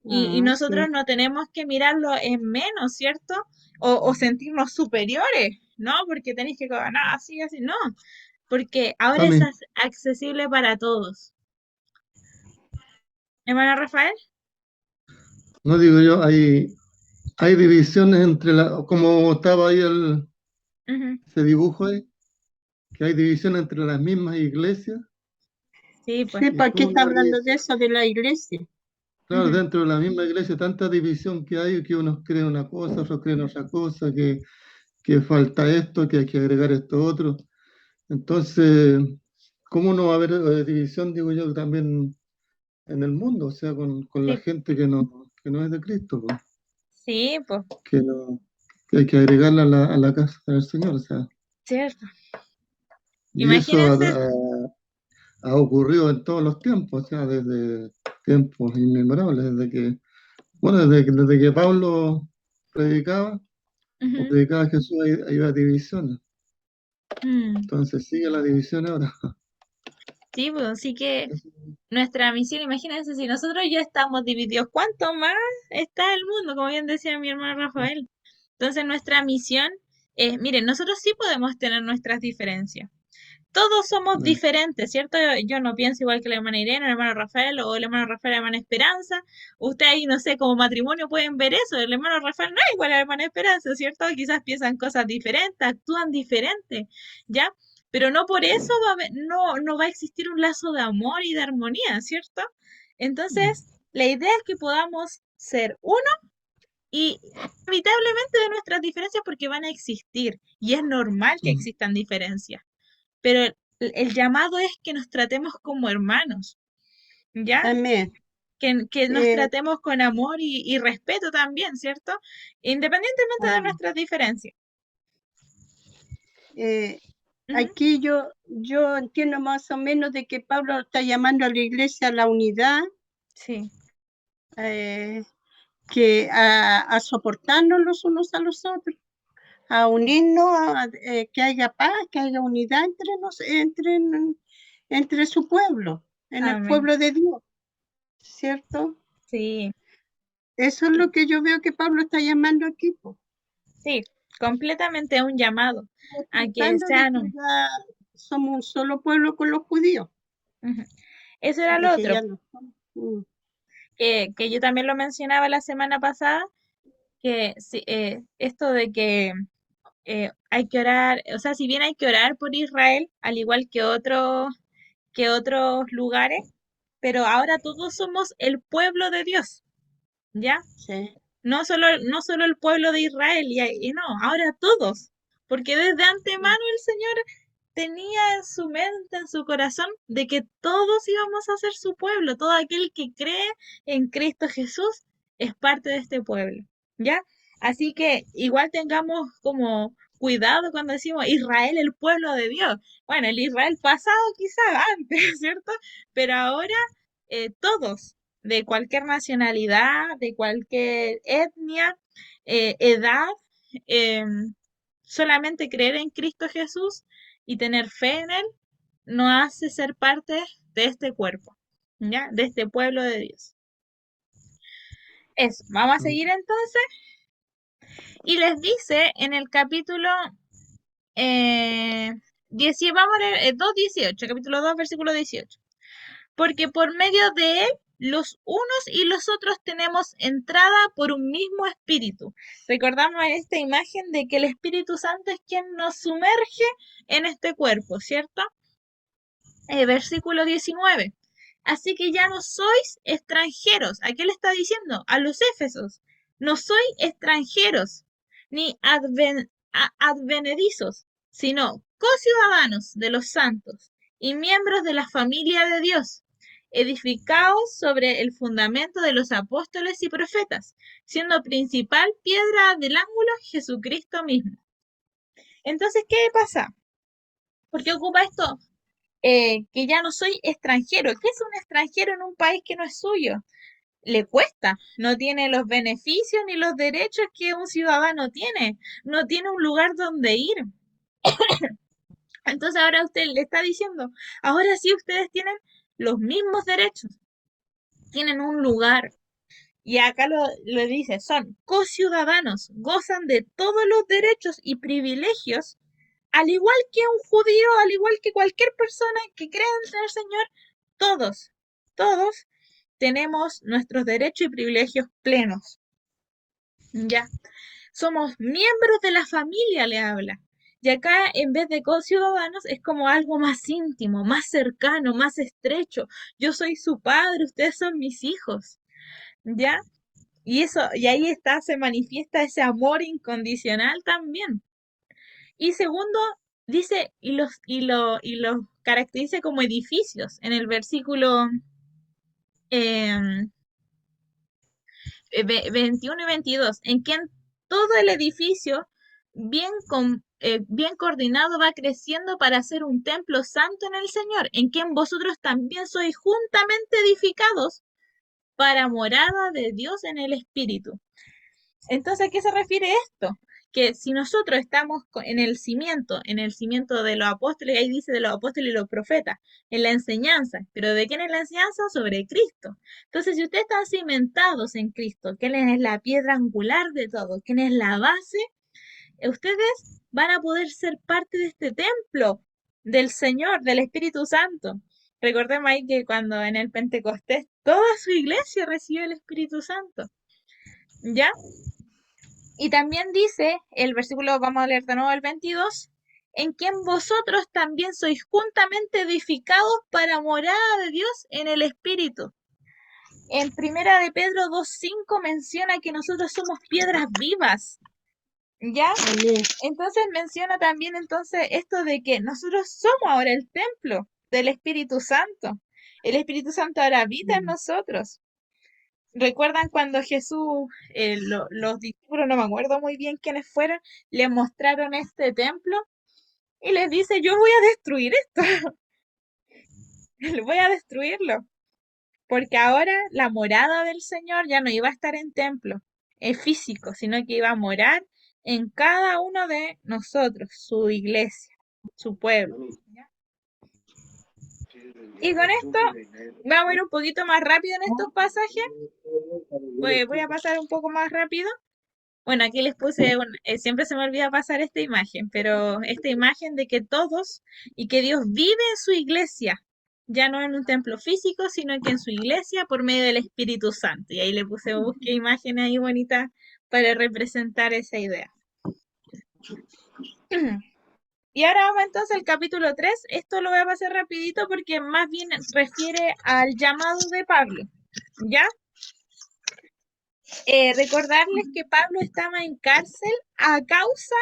y nosotros Sí. no tenemos que mirarlo en menos, ¿cierto? O sentirnos superiores, ¿no? Porque tenéis que ganar así, así, no, porque ahora es Tami, accesible para todos. Hermano Rafael. no digo yo, hay divisiones entre como estaba ahí Ujú. ese dibujo ahí, que hay división entre las mismas iglesias, Sí, pues. Sí, y porque como está la hablando de eso, de la iglesia. claro, Ujú. dentro de la misma iglesia, tanta división que hay, que unos creen una cosa, otros creen otra cosa, que falta esto, que hay que agregar esto otro. Entonces, ¿cómo no va a haber división, digo yo, también en el mundo? O sea, con la Sí, gente que no es de Cristo, pues, sí, pues, que, no, que hay que agregarla a la casa del Señor, o sea. cierto. Y eso Imagínense, ha ocurrido en todos los tiempos, o sea, desde tiempos inmemorables, desde que Pablo predicaba, o ujú, predicaba Jesús, ahí iba divisiones. mm, Entonces sigue la división ahora. sí, pues, así que nuestra misión, imagínense, si nosotros ya estamos divididos, ¿cuánto más está el mundo? Como bien decía mi hermano Rafael. Entonces, nuestra misión es, miren, nosotros sí podemos tener nuestras diferencias. Todos somos diferentes, ¿cierto? Yo no pienso igual que la hermana Irene, el hermano Rafael, o el hermano Rafael, la hermana Esperanza. Ustedes ahí, no sé, como matrimonio pueden ver eso. El hermano Rafael no es igual a la hermana Esperanza, ¿cierto? Quizás piensan cosas diferentes, actúan diferentes, ¿ya? Pero no por eso no va a existir un lazo de amor y de armonía, ¿cierto? Entonces, la idea es que podamos ser uno y inevitablemente de nuestras diferencias porque van a existir y es normal que existan diferencias, pero el llamado es que nos tratemos como hermanos, ¿ya? Amén. que nos Eh, tratemos con amor y respeto también, ¿cierto? Independientemente de ah, nuestras diferencias. eh, Ujú, Aquí yo entiendo más o menos de que Pablo está llamando a la iglesia a la unidad, sí, eh, que a soportarnos los unos a los otros, a unirnos, que haya paz, que haya unidad entre su pueblo, en el amén. pueblo de Dios, ¿cierto? Sí, Eso es lo que yo veo que Pablo está llamando aquí, po, sí, completamente un llamado a que explicando de sean que ya somos un solo pueblo con los judíos, ujú. Eso era lo de que otro, ya no somos. que yo también lo mencionaba la semana pasada, que esto de que hay que orar, o sea, si bien hay que orar por Israel, al igual que otros lugares, pero ahora todos somos el pueblo de Dios, ¿ya? Sí. No solo el pueblo de Israel, y no, ahora todos, porque desde antemano el Señor tenía en su mente, en su corazón, de que todos íbamos a ser su pueblo, todo aquel que cree en Cristo Jesús es parte de este pueblo, ¿ya? Así que igual tengamos como cuidado cuando decimos Israel, el pueblo de Dios. Bueno, el Israel pasado quizás antes, ¿cierto? Pero ahora todos, de cualquier nacionalidad, de cualquier etnia, edad, solamente creer en Cristo Jesús y tener fe en Él nos hace ser parte de este cuerpo, ¿ya? De este pueblo de Dios. Eso, vamos a seguir entonces. Y les dice en el capítulo 10, vamos a leer 2:18, capítulo 2, versículo 18. Porque por medio de él los unos y los otros tenemos entrada por un mismo espíritu. Recordamos esta imagen de que el Espíritu Santo es quien nos sumerge en este cuerpo, ¿cierto? Versículo 19. Así que ya no sois extranjeros. ¿A qué le está diciendo? A los éfesos. No sois extranjeros, ni advenedizos, sino co-ciudadanos de los santos y miembros de la familia de Dios, edificados sobre el fundamento de los apóstoles y profetas, siendo principal piedra del ángulo Jesucristo mismo. Entonces, ¿qué pasa? ¿Por qué ocupa esto? Que ya no soy extranjero. ¿Qué es un extranjero en un país que no es suyo? Le cuesta, no tiene los beneficios ni los derechos que un ciudadano tiene, no tiene un lugar donde ir. Entonces ahora usted le está diciendo, ahora sí ustedes tienen los mismos derechos, tienen un lugar. Y acá lo dice, son co-ciudadanos, gozan de todos los derechos y privilegios, al igual que un judío, al igual que cualquier persona que crea en el Señor, todos tenemos nuestros derechos y privilegios plenos. Ya, somos miembros de la familia, le habla. Y acá, en vez de co-ciudadanos, es como algo más íntimo, más cercano, más estrecho. Yo soy su padre, ustedes son mis hijos. ¿Ya? Y ahí está, se manifiesta ese amor incondicional también. Y segundo, dice, y los caracteriza como edificios en el versículo 21 y 22, en que en todo el edificio, bien coordinado, va creciendo para ser un templo santo en el Señor, en quien vosotros también sois juntamente edificados para morada de Dios en el Espíritu. Entonces, ¿a qué se refiere esto? Que si nosotros estamos en el cimiento de los apóstoles, ahí dice de los apóstoles y los profetas, en la enseñanza, pero ¿de quién es la enseñanza? Sobre Cristo. Entonces, si ustedes están cimentados en Cristo, ¿quién es la piedra angular de todo? ¿Quién es la base? Ustedes van a poder ser parte de este templo del Señor, del Espíritu Santo. Recordemos ahí que cuando en el Pentecostés toda su iglesia recibió el Espíritu Santo. ¿Ya? Y también dice el versículo, vamos a leer de nuevo el 22, en quien vosotros también sois juntamente edificados para morada de Dios en el Espíritu. En primera de Pedro 2:5 menciona que nosotros somos piedras vivas, ¿ya? Amén. Entonces menciona también entonces esto de que nosotros somos ahora el templo del Espíritu Santo. El Espíritu Santo ahora habita en nosotros. ¿Recuerdan cuando Jesús, los discípulos, no me acuerdo muy bien quiénes fueron, le mostraron este templo y les dice, yo voy a destruir esto, voy a destruirlo, porque ahora la morada del Señor ya no iba a estar en templo físico, sino que iba a morar en cada uno de nosotros, su iglesia, su pueblo. ¿Ya? Y con esto vamos a ir un poquito más rápido en estos pasajes. Voy a pasar un poco más rápido. Bueno, aquí les puse, siempre se me olvida pasar esta imagen, pero esta imagen de que todos y que Dios vive en su iglesia, ya no en un templo físico, sino que en su iglesia por medio del Espíritu Santo. Y ahí le busqué imágenes ahí bonitas para representar esa idea. Y ahora vamos entonces al capítulo 3. Esto lo voy a pasar rapidito porque más bien refiere al llamado de Pablo, ¿ya? Recordarles que Pablo estaba en cárcel a causa,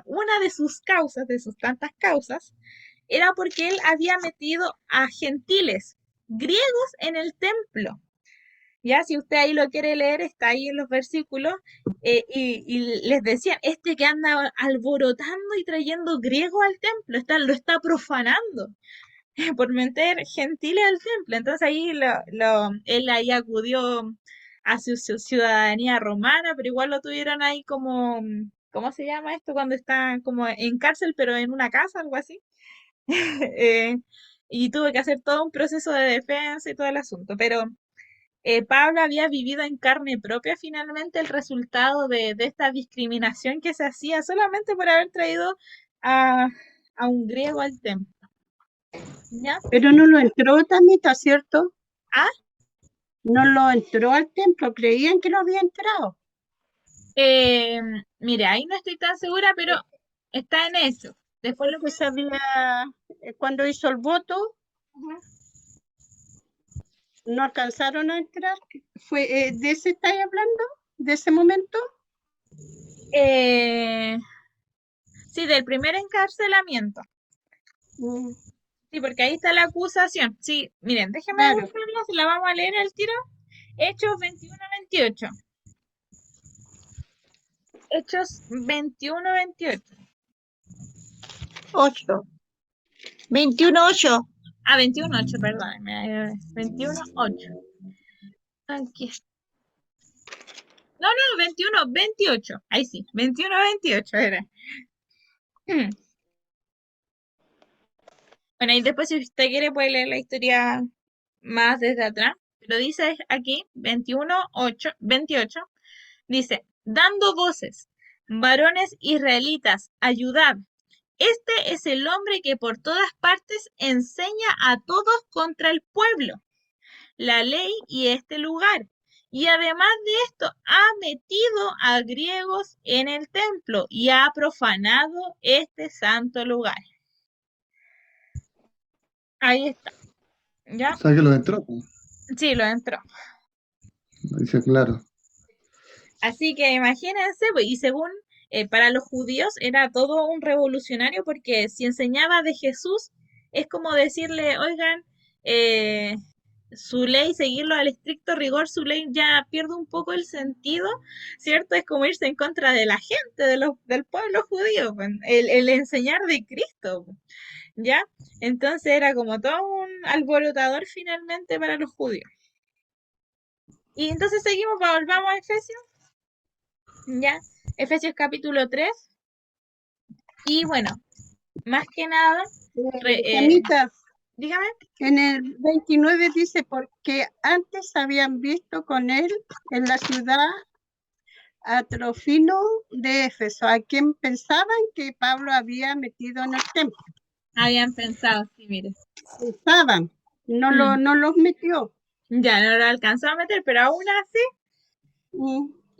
una de sus causas, de sus tantas causas, era porque él había metido a gentiles griegos en el templo. Ya, si usted ahí lo quiere leer, está ahí en los versículos, y les decían, este que anda alborotando y trayendo griegos al templo, lo está profanando por meter gentiles al templo. Entonces ahí él ahí acudió a su ciudadanía romana, pero igual lo tuvieron ahí como, ¿cómo se llama esto? Cuando está como en cárcel, pero en una casa, algo así. Y tuve que hacer todo un proceso de defensa y todo el asunto. Pero Pablo había vivido en carne propia finalmente el resultado de esta discriminación que se hacía solamente por haber traído a un griego al templo. ¿Ya? Pero no lo entró Tamita, ¿cierto? ¿Ah? No lo entró al templo, creían que lo había entrado. Mire, ahí no estoy tan segura, pero está en eso. Después lo que sabía, cuando hizo el voto, no alcanzaron a entrar. ¿De ese estáis hablando? ¿De ese momento? Sí, del primer encarcelamiento. Sí, porque ahí está la acusación. Sí, miren, déjenme buscarla, se la vamos a leer al tiro. Hechos 21-28. Hechos 21-28. 8. 21:8. Ah, 21-8, perdónenme. 21-8. Aquí. No, 21-28. Ahí sí, 21-28 era. Bueno, y después si usted quiere puede leer la historia más desde atrás. Pero dice aquí, 28, dice, dando voces, varones israelitas, ayudad. Este es el hombre que por todas partes enseña a todos contra el pueblo, la ley y este lugar. Y además de esto, ha metido a griegos en el templo y ha profanado este santo lugar. Ahí está. ¿Ya? O sea que lo entró. Sí, lo entró. Dice claro. Así que imagínense, pues, y según para los judíos era todo un revolucionario porque si enseñaba de Jesús es como decirle, oigan, su ley, seguirlo al estricto rigor, su ley ya pierde un poco el sentido, ¿cierto? Es como irse en contra de la gente, del pueblo judío, pues, el enseñar de Cristo, ¿ya? Entonces era como todo un alborotador finalmente para los judíos. Y entonces seguimos, volvamos a Efesios. Ya, Efesios capítulo 3. Y bueno, más que nada, Tamita, dígame. En el 29 dice, porque antes habían visto con él en la ciudad a Trofimo de Éfeso, a quien pensaban que Pablo había metido en el templo. Habían pensado, sí, mire. Pensaban, no los metió. Ya, no lo alcanzó a meter, pero aún así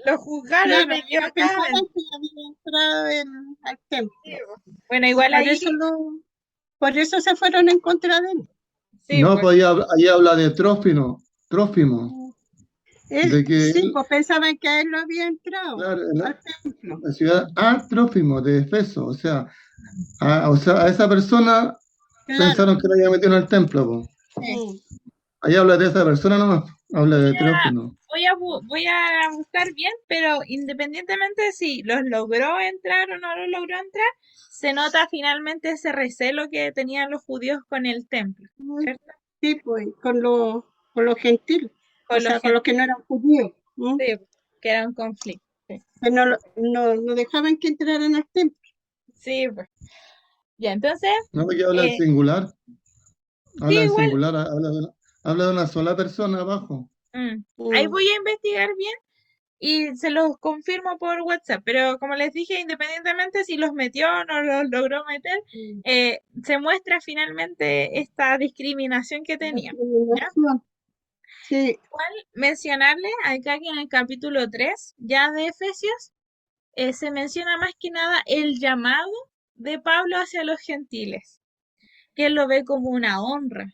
lo juzgaron pensaban que había entrado al templo. Sí, bueno, igual por ahí... por eso se fueron en contra de él. Sí, no, pues ahí habla de Trófimo. Sí, pues pensaban que a él lo había entrado. Claro, la ciudad a Trófimo de Efeso, o sea, a esa persona pensaron que lo había metido en el templo. Sí. Ahí habla de esa persona nomás. Habla de Trófimo. Voy a buscar bien, pero independientemente de si los logró entrar o no los logró entrar, se nota finalmente ese recelo que tenían los judíos con el templo, ¿cierto? Sí, pues, con los gentiles, o Con los sea, con los que no eran judíos, gentiles, que era un conflicto. Sí, que no dejaban que entraran al templo. sí, pues. Ya, entonces, No, porque habla en singular. sí, Habla en igual, singular, habla de una sola persona abajo. ahí Mm, voy a investigar bien y se los confirmo por WhatsApp, pero como les dije, independientemente si los metió o no los logró meter, se muestra finalmente esta discriminación que tenía. ¿Ya? discriminación. Sí, Igual mencionarle acá que en el capítulo 3 ya de Efesios se menciona más que nada el llamado de Pablo hacia los gentiles, que él lo ve como una honra,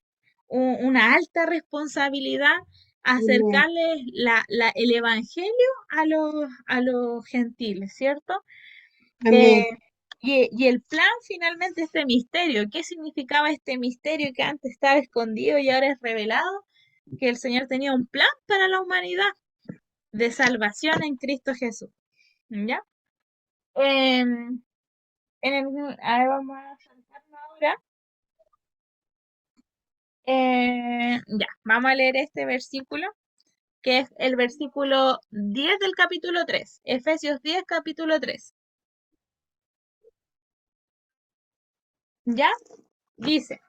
una alta responsabilidad acercarles el evangelio a los gentiles, ¿cierto? amén. Y el plan finalmente, este misterio, ¿qué significaba este misterio que antes estaba escondido y ahora es revelado? Que el Señor tenía un plan para la humanidad de salvación en Cristo Jesús. ¿Ya? Em, a ver, vamos a saltarlo ahora. Ya, vamos a leer este versículo, que es el versículo 10 del capítulo 3, Efesios 10, capítulo 3. ¿Ya? Dice,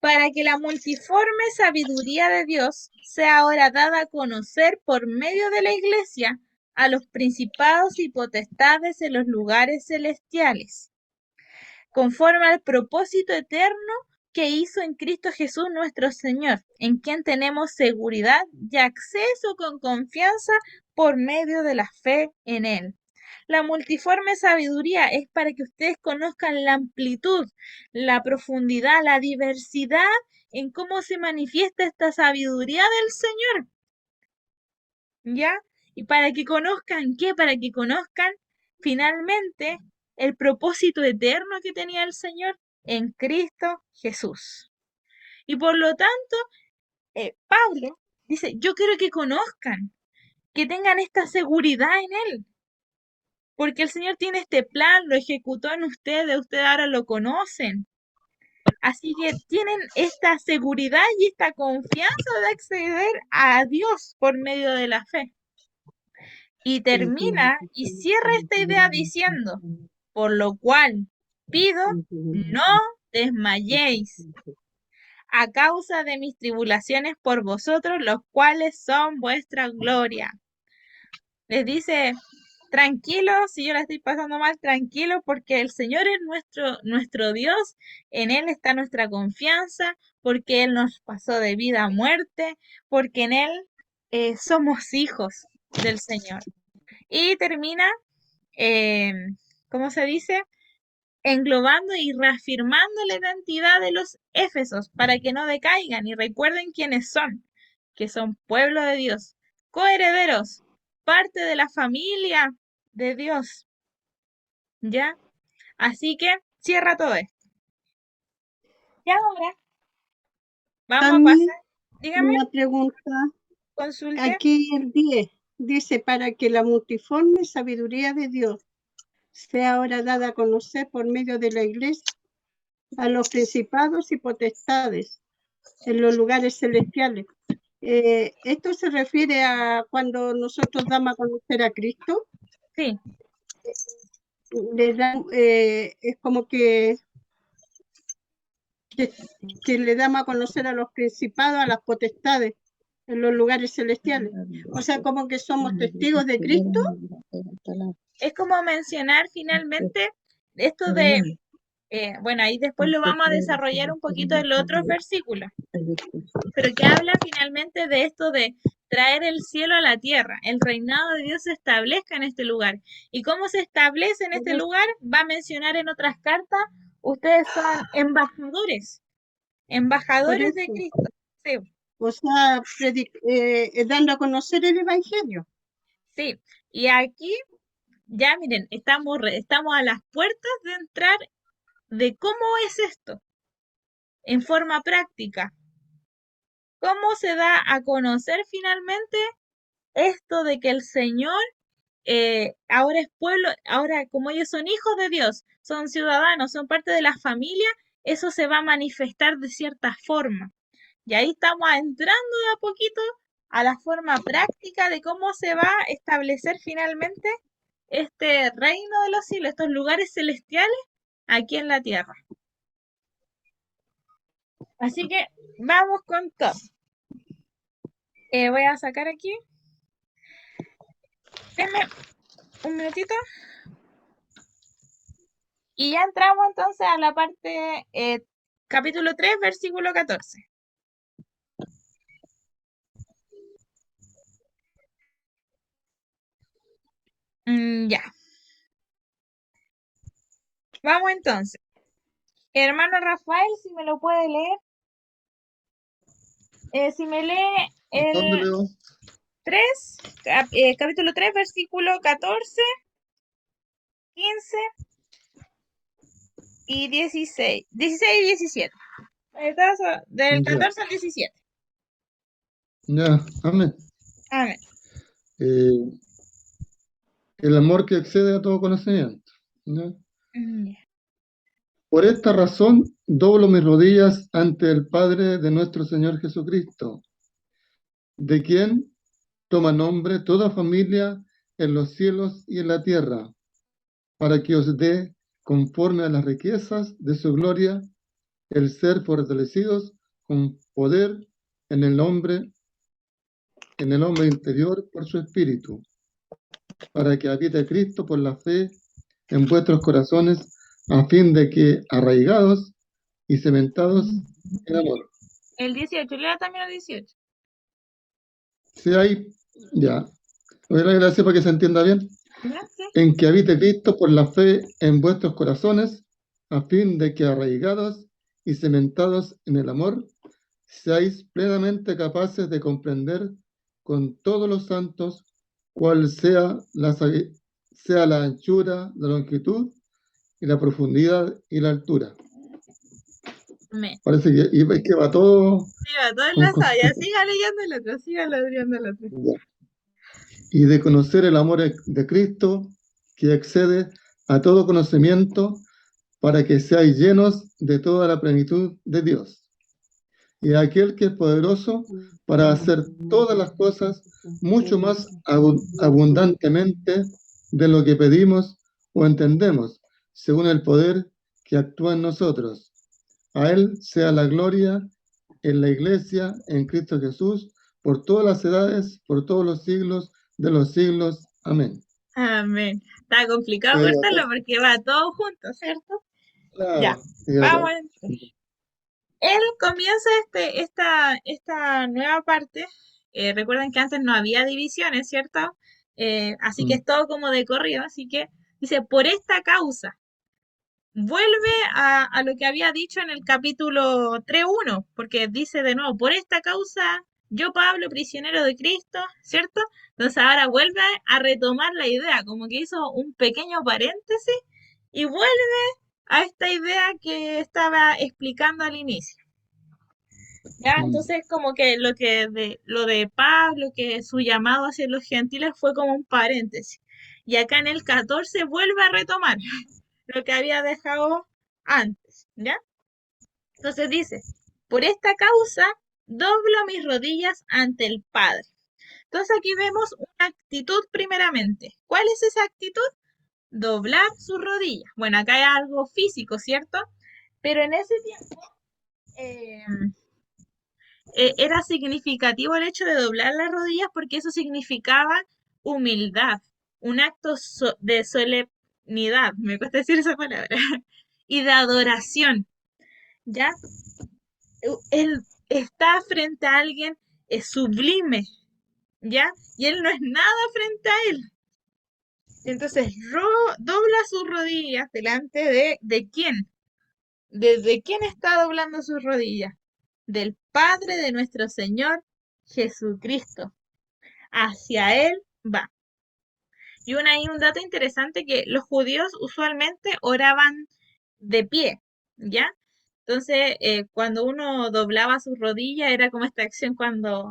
para que la multiforme sabiduría de Dios sea ahora dada a conocer por medio de la Iglesia a los principados y potestades en los lugares celestiales, conforme al propósito eterno que hizo en Cristo Jesús nuestro Señor, en quien tenemos seguridad y acceso con confianza por medio de la fe en Él. La multiforme sabiduría es para que ustedes conozcan la amplitud, la profundidad, la diversidad en cómo se manifiesta esta sabiduría del Señor. ¿Ya? Y para que conozcan, ¿qué? Para que conozcan finalmente el propósito eterno que tenía el Señor en Cristo Jesús. Y por lo tanto, Pablo dice, yo quiero que conozcan, que tengan esta seguridad en Él, porque el Señor tiene este plan, lo ejecutó en ustedes ahora lo conocen. Así que tienen esta seguridad y esta confianza de acceder a Dios por medio de la fe. Y termina y cierra esta idea diciendo, por lo cual pido, no desmayéis a causa de mis tribulaciones por vosotros, los cuales son vuestra gloria. Les dice, tranquilo, si yo la estoy pasando mal, tranquilo, porque el Señor es nuestro Dios, en Él está nuestra confianza, porque Él nos pasó de vida a muerte, porque en Él somos hijos del Señor. Y termina, ¿cómo se dice? Englobando y reafirmando la identidad de los éfesos para que no decaigan y recuerden quiénes son, que son pueblo de Dios, coherederos, parte de la familia de Dios. ¿Ya? Así que cierra todo esto. Y ahora vamos a También pasar, dígame, una pregunta. consulte. Aquí el 10 dice, para que la multiforme sabiduría de Dios sea ahora dada a conocer por medio de la Iglesia a los principados y potestades en los lugares celestiales. Esto se refiere a cuando nosotros damos a conocer a Cristo, Sí, es como que le damos a conocer a los principados, a las potestades en los lugares celestiales. O sea, como que somos testigos de Cristo. es como mencionar finalmente esto de, bueno, ahí después lo vamos a desarrollar un poquito en los otros versículos, pero que habla finalmente de esto de traer el cielo a la tierra, el reinado de Dios se establezca en este lugar. ¿Y cómo se establece en este lugar? Va a mencionar en otras cartas, ustedes son embajadores de Cristo. Sí, O sea, dando a conocer el Evangelio. sí. Y aquí, ya miren, estamos a las puertas de entrar de cómo es esto en forma práctica. ¿cómo se da a conocer finalmente esto de que el Señor ahora es pueblo, ahora como ellos son hijos de Dios, son ciudadanos, son parte de la familia, eso se va a manifestar de cierta forma? Y ahí estamos entrando de a poquito a la forma práctica de cómo se va a establecer finalmente este reino de los cielos, estos lugares celestiales aquí en la tierra. Así que vamos con todo. Voy a sacar aquí. Denme un minutito. Y ya entramos entonces a la parte capítulo 3, versículo 14. Ya. Vamos entonces. Hermano Rafael, si me lo puede leer. Si me lee ¿Dónde el leo? 3, capítulo 3, versículo 14, 15 y 16. 16 y 17. Entonces, del Ya, 14 al 17. ya, amén. Amén. Eh, el amor que excede a todo conocimiento. ¿Ya? Ya. Por esta razón, doblo mis rodillas ante el Padre de nuestro Señor Jesucristo, de quien toma nombre toda familia en los cielos y en la tierra, para que os dé, conforme a las riquezas de su gloria, el ser fortalecidos con poder en el hombre interior por su espíritu, para que habite Cristo por la fe en vuestros corazones, a fin de que, arraigados y cementados en amor, El 18, lea también el 18. seáis, ya, doy la gracia para que se entienda bien, ¿Ya? Sí. en que habite Cristo por la fe en vuestros corazones, a fin de que, arraigados y cementados en el amor, seáis plenamente capaces de comprender con todos los santos cuál sea la anchura, la longitud y la profundidad y la altura. Amén. Parece que va todo Sí, va todo con enlazado. Ya siga leyendo el otro, siga leyendo el otro. ya. Y de conocer el amor de Cristo que excede a todo conocimiento, para que seáis llenos de toda la plenitud de Dios. Y aquel que es poderoso para hacer todas las cosas mucho más abundantemente de lo que pedimos o entendemos, según el poder que actúa en nosotros. A Él sea la gloria en la Iglesia, en Cristo Jesús, por todas las edades, por todos los siglos de los siglos. Amén. Amén. Está complicado Ahí va cortarlo todo. porque va todo junto, ¿cierto? Ya. Claro, ahí va Vamos todo. entonces. Él comienza esta nueva parte. Recuerden que antes no había divisiones, ¿cierto? Así que es todo como de corrido. Así que dice, por esta causa. Vuelve a lo que había dicho en el capítulo 3:1, porque dice de nuevo, por esta causa, yo Pablo, prisionero de Cristo, ¿cierto? Entonces ahora vuelve a retomar la idea, como que hizo un pequeño paréntesis y vuelve a esta idea que estaba explicando al inicio. Ya, entonces como que lo de Pablo, que su llamado hacia los gentiles fue como un paréntesis. Y acá en el 14 vuelve a retomar lo que había dejado antes, ¿ya? Entonces dice, por esta causa doblo mis rodillas ante el Padre. Entonces aquí vemos una actitud primeramente. ¿Cuál es esa actitud? Doblar sus rodillas. Bueno, acá hay algo físico, ¿cierto? Pero en ese tiempo era significativo el hecho de doblar las rodillas porque eso significaba humildad, un acto de solemnidad, me cuesta decir esa palabra, y de adoración, ¿ya? Él está frente a alguien sublime, ¿ya? Y él no es nada frente a él. Entonces, dobla sus rodillas delante ¿de quién? ¿De quién está doblando sus rodillas? Del Padre de nuestro Señor Jesucristo. Hacia Él va. Y hay un dato interesante que los judíos usualmente oraban de pie, ¿ya? Entonces, cuando uno doblaba sus rodillas, era como esta acción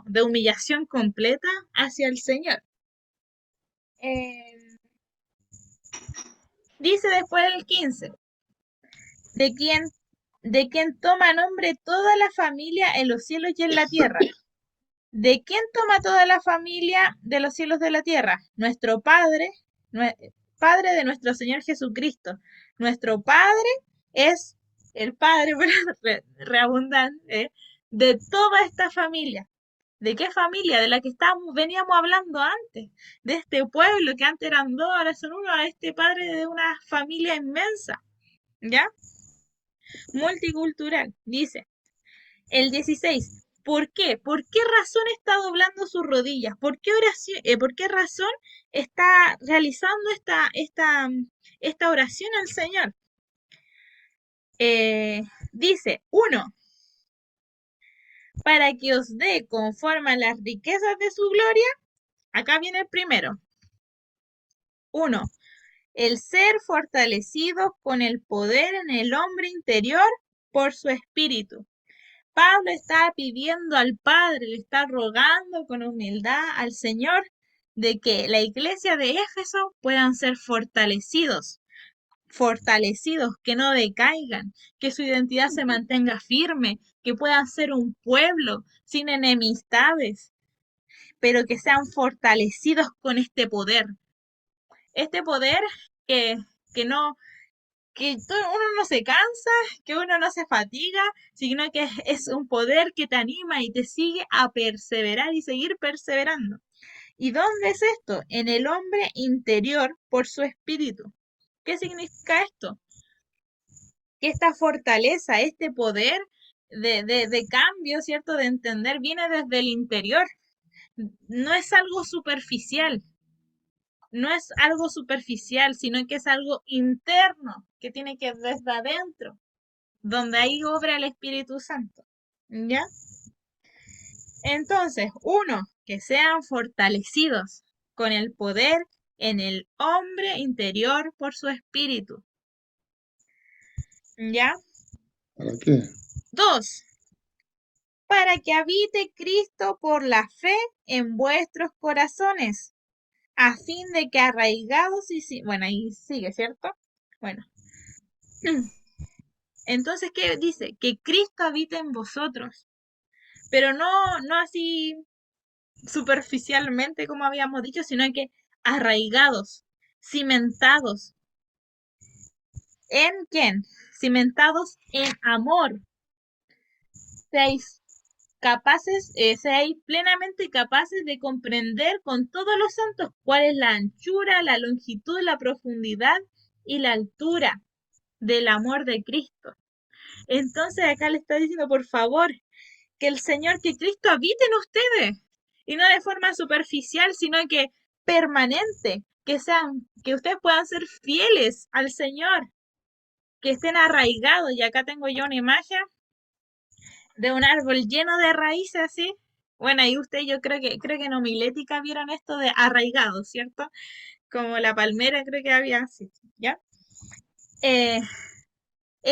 de humillación completa hacia el Señor. Eh, dice después el 15, de quien toma nombre toda la familia en los cielos y en la tierra. ¿De quién toma toda la familia de los cielos de la tierra? Nuestro Padre, Padre de nuestro Señor Jesucristo. Nuestro Padre es el Padre, redundante, de toda esta familia. ¿De qué familia? De la que veníamos hablando antes. De este pueblo que antes eran dos, ahora son uno. A este Padre de una familia inmensa. ¿Ya? Multicultural. Dice el 16. ¿Por qué? ¿Por qué razón está doblando sus rodillas? ¿Por qué razón está realizando esta oración al Señor? Dice, 1, para que os dé conforme a las riquezas de su gloria. Acá viene el primero. 1, el ser fortalecido con el poder en el hombre interior por su espíritu. Pablo está pidiendo al Padre, le está rogando con humildad al Señor de que la iglesia de Éfeso puedan ser fortalecidos, que no decaigan, que su identidad se mantenga firme, que puedan ser un pueblo sin enemistades, pero que sean fortalecidos con este poder. Este poder que no, uno no se cansa, que uno no se fatiga, sino que es un poder que te anima y te sigue a perseverar y seguir perseverando. ¿Y dónde es esto? En el hombre interior por su espíritu. ¿Qué significa esto? Que esta fortaleza, este poder de cambio, ¿cierto? De entender, viene desde el interior. No es algo superficial. No es algo superficial, sino que es algo interno, que tiene que ir desde adentro, donde ahí obra el Espíritu Santo. ¿Ya? Entonces, 1, que sean fortalecidos con el poder en el hombre interior por su espíritu. ¿Ya? ¿Para qué? 2, para que habite Cristo por la fe en vuestros corazones, a fin de que arraigados bueno, ahí sigue, ¿cierto? Bueno. Entonces, ¿qué dice? Que Cristo habita en vosotros, pero no así superficialmente como habíamos dicho, sino que arraigados, cimentados. ¿En quién? Cimentados en amor. Seáis plenamente capaces de comprender con todos los santos cuál es la anchura, la longitud, la profundidad y la altura del amor de Cristo. Entonces acá le está diciendo, por favor, que el Señor, que Cristo habite en ustedes, y no de forma superficial, sino que permanente, que ustedes puedan ser fieles al Señor, que estén arraigados. Y acá tengo yo una imagen de un árbol lleno de raíces así. Bueno, y yo creo que en homilética vieron esto de arraigado, ¿cierto? Como la palmera creo que había así, ¿ya? El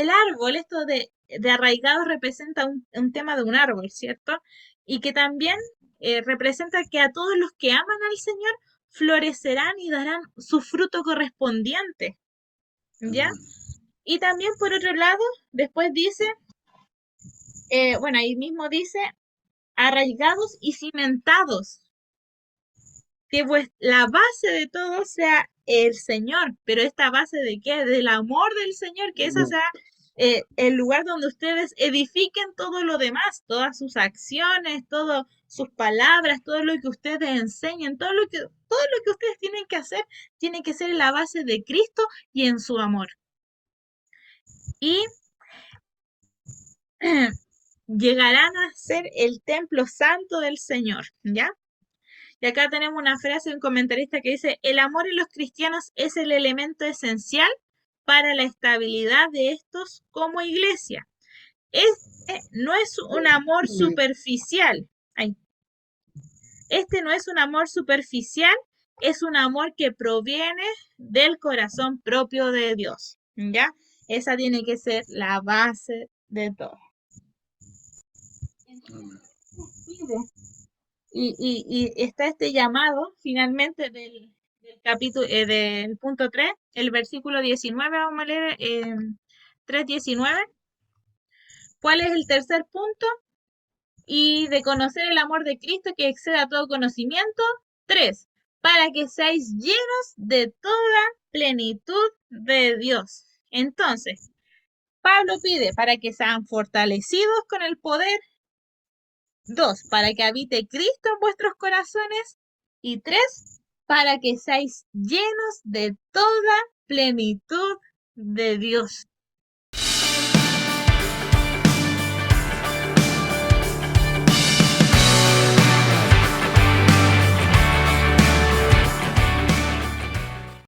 árbol, esto de arraigado representa un tema de un árbol, ¿cierto? Y que también representa que a todos los que aman al Señor florecerán y darán su fruto correspondiente, ¿ya? Y también por otro lado, después dice, bueno, ahí mismo dice, arraigados y cimentados, que pues la base de todo sea el Señor, pero esta base de qué? Del amor del Señor, que esa sea el lugar donde ustedes edifiquen todo lo demás, todas sus acciones, todas sus palabras, todo lo que ustedes enseñen, todo lo que ustedes tienen que hacer, tiene que ser en la base de Cristo y en su amor. Y llegarán a ser el templo santo del Señor, ¿ya? Y acá tenemos una frase de un comentarista que dice, el amor en los cristianos es el elemento esencial para la estabilidad de estos como iglesia. No es un amor superficial. Este no es un amor superficial, es un amor que proviene del corazón propio de Dios, ¿ya? Esa tiene que ser la base de todo. Amén. Y está este llamado finalmente del capítulo, del punto 3, el versículo 19, vamos a leer 3:19. ¿Cuál es el tercer punto? Y de conocer el amor de Cristo que excede a todo conocimiento. 3, para que seáis llenos de toda plenitud de Dios. Entonces, Pablo pide para que sean fortalecidos con el poder. 2, para que habite Cristo en vuestros corazones. Y 3, para que seáis llenos de toda plenitud de Dios.